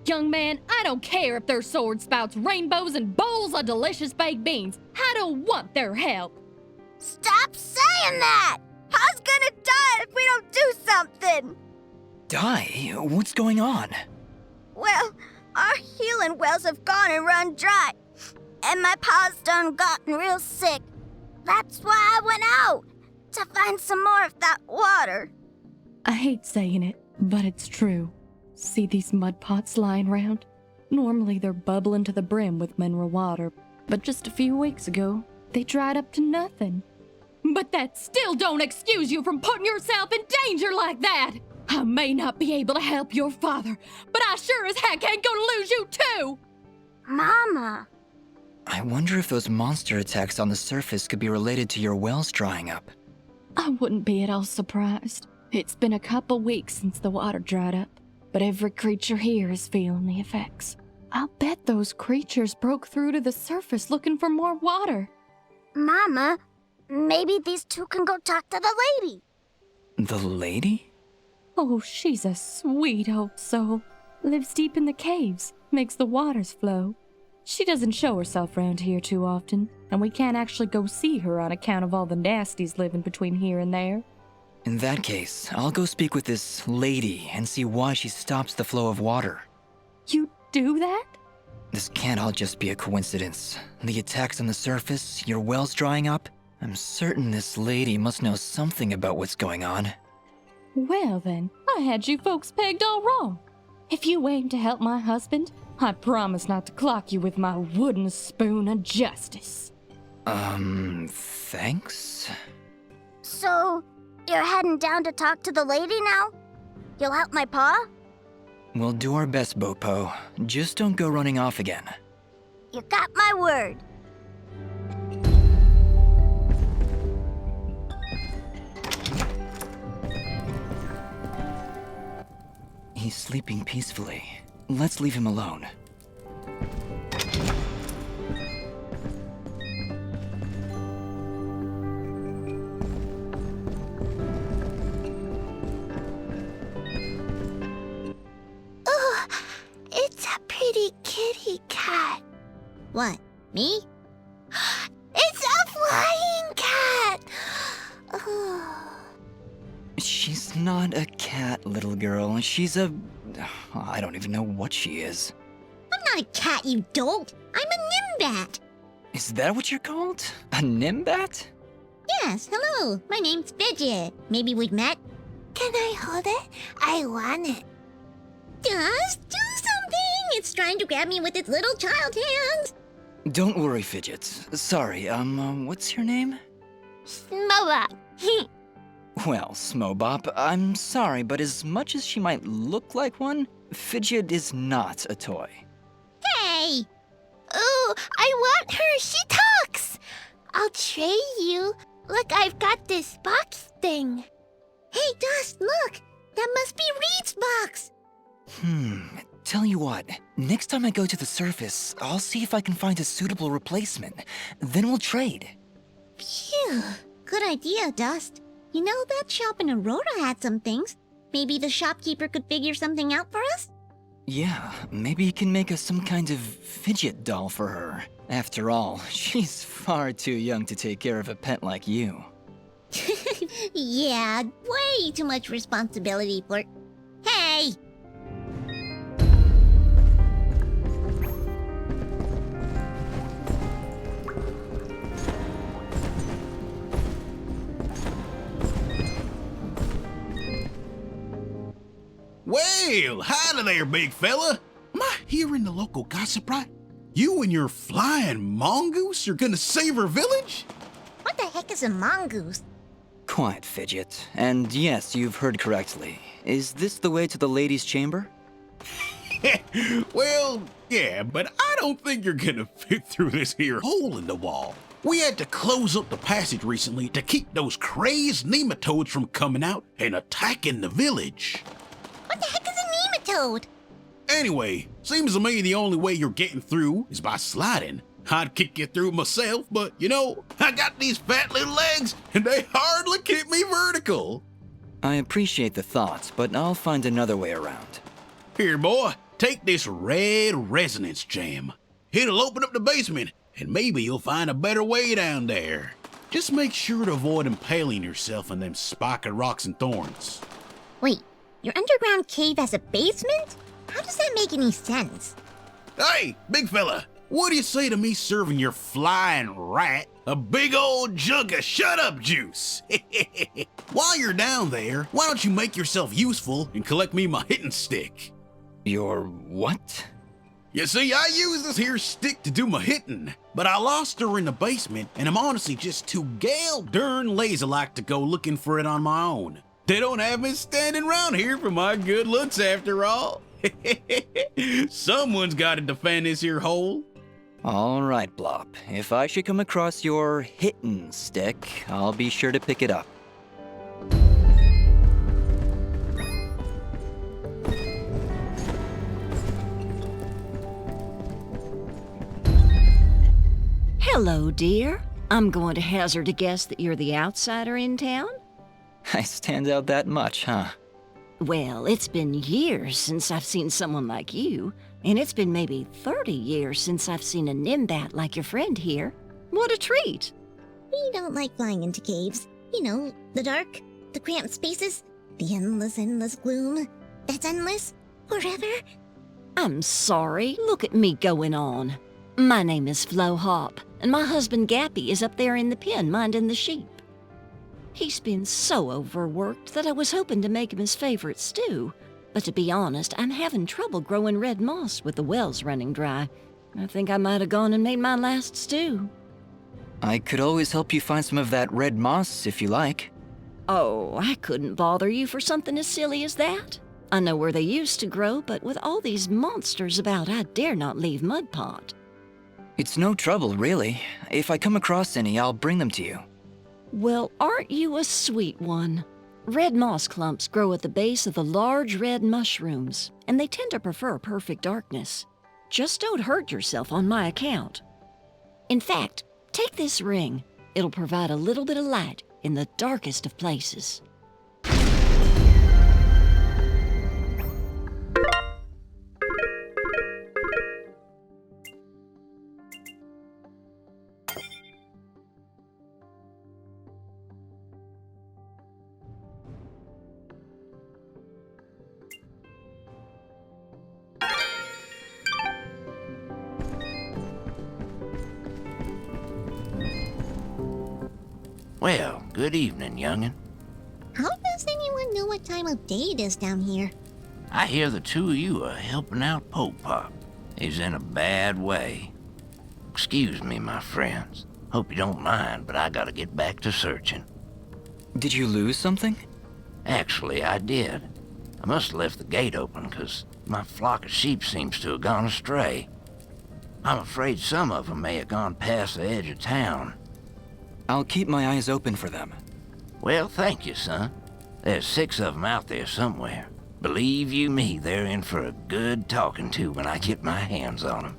Young man, I don't care if their sword spouts rainbows and bowls of delicious baked beans. I don't want their help. Stop saying that! How's gonna die if we don't do something? Die? What's going on? Well, our healing wells have gone and run dry. And my pa's done gotten real sick. That's why I went out, to find some more of that water. I hate saying it, but it's true. See these mud pots lying around? Normally they're bubbling to the brim with mineral water, but just a few weeks ago, they dried up to nothing. But that still don't excuse you from putting yourself in danger like that! I may not be able to help your father, but I sure as heck ain't gonna lose you too! Mama! I wonder if those monster attacks on the surface could be related to your wells drying up. I wouldn't be at all surprised. It's been a couple weeks since the water dried up, but every creature here is feeling the effects. I'll bet those creatures broke through to the surface looking for more water. Mama, maybe these two can go talk to the lady. The lady? Oh, she's a sweet old soul. Lives deep in the caves, makes the waters flow. She doesn't show herself around here too often, and we can't actually go see her on account of all the nasties living between here and there. In that case, I'll go speak with this lady and see why she stops the flow of water. You do that? This can't all just be a coincidence. The attacks on the surface, your wells drying up. I'm certain this lady must know something about what's going on. Well then, I had you folks pegged all wrong. If you aim to help my husband, I promise not to clock you with my wooden spoon of justice. Thanks? So, you're heading down to talk to the lady now? You'll help my pa? We'll do our best, Bopo. Just don't go running off again. You got my word. He's sleeping peacefully. Let's leave him alone. Oh, it's a pretty kitty cat. What, me? It's a flying cat! Oh. She's not a cat, little girl. She's a... I don't even know what she is. I'm not a cat, you dolt. I'm a Nimbat. Is that what you're called? A Nimbat? Yes, hello. My name's Fidget. Maybe we've met? Can I hold it? I want it. Just do something! It's trying to grab me with its little child hands. Don't worry, Fidget. Sorry, what's your name? Smoba. Well, Smobop, I'm sorry, but as much as she might look like one, Fidget is not a toy. Hey! Ooh, I want her. She talks. I'll trade you. Look, I've got this box thing. Hey, Dust, look. That must be Reed's box. Tell you what, next time I go to the surface, I'll see if I can find a suitable replacement. Then we'll trade. Phew. Good idea, Dust. You know, that shop in Aurora had some things. Maybe the shopkeeper could figure something out for us? Yeah, maybe you can make us some kind of fidget doll for her. After all, she's far too young to take care of a pet like you. Yeah, way too much responsibility for... Hey! Well, howdy there, big fella. Am I hearing the local gossip right? You and your flying mongoose are gonna save our village? What the heck is a mongoose? Quiet, Fidget. And yes, you've heard correctly. Is this the way to the ladies' chamber? Well, yeah, but I don't think you're gonna fit through this here hole in the wall. We had to close up the passage recently to keep those crazed nematodes from coming out and attacking the village. What the heck is a nematode? Anyway, seems to me the only way you're getting through is by sliding. I'd kick you through myself, but you know, I got these fat little legs and they hardly keep me vertical. I appreciate the thought, but I'll find another way around. Here, boy, take this red resonance gem. It'll open up the basement and maybe you'll find a better way down there. Just make sure to avoid impaling yourself on them spiky rocks and thorns. Wait, your underground cave has a basement? How does that make any sense? Hey, big fella, what do you say to me serving your flying rat a big old jug of shut-up juice? While you're down there, why don't you make yourself useful and collect me my hitting stick? Your what? You see, I use this here stick to do my hitting, but I lost her in the basement, and I'm honestly just too gal darn lazy-like to go looking for it on my own. They don't have me standing around here for my good looks after all. Someone's got to defend this here hole. All right, Blop. If I should come across your hitting stick, I'll be sure to pick it up. Hello, dear. I'm going to hazard a guess that you're the outsider in town? I stand out that much, huh? Well, it's been years since I've seen someone like you. And it's been maybe 30 years since I've seen a Nimbat like your friend here. What a treat! We don't like flying into caves. You know, the dark, the cramped spaces, the endless gloom. That's endless forever. I'm sorry. Look at me going on. My name is Flo Hop, and my husband Gappy is up there in the pen minding the sheep. He's been so overworked that I was hoping to make him his favorite stew. But to be honest, I'm having trouble growing red moss with the wells running dry. I think I might have gone and made my last stew. I could always help you find some of that red moss if you like. Oh, I couldn't bother you for something as silly as that. I know where they used to grow, but with all these monsters about, I dare not leave Mudpot. It's no trouble, really. If I come across any, I'll bring them to you. Well, aren't you a sweet one? Red moss clumps grow at the base of the large red mushrooms, and they tend to prefer perfect darkness. Just don't hurt yourself on my account. In fact, take this ring. It'll provide a little bit of light in the darkest of places. Well, good evening, youngin'. How does anyone know what time of day it is down here? I hear the two of you are helping out Poke Pop. He's in a bad way. Excuse me, my friends. Hope you don't mind, but I gotta get back to searching. Did you lose something? Actually, I did. I must have left the gate open, 'cause my flock of sheep seems to have gone astray. I'm afraid some of them may have gone past the edge of town. I'll keep my eyes open for them. Well, thank you, son. There's 6 of them out there somewhere. Believe you me, they're in for a good talking to when I get my hands on them.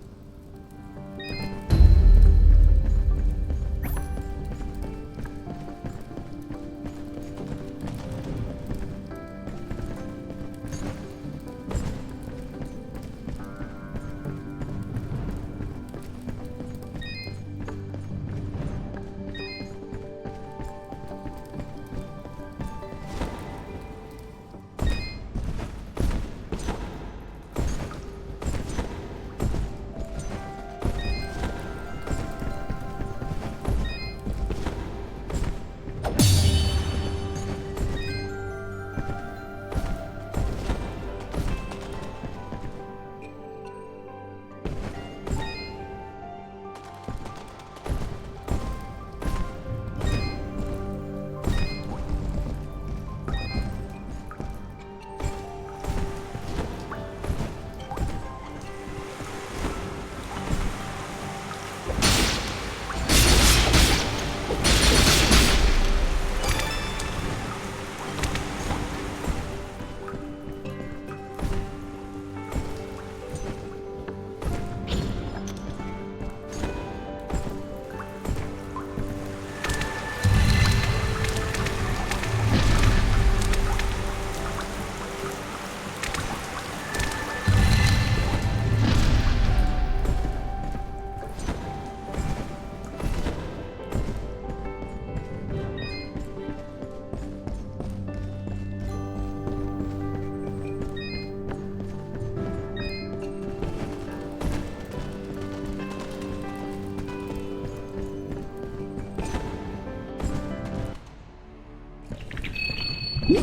You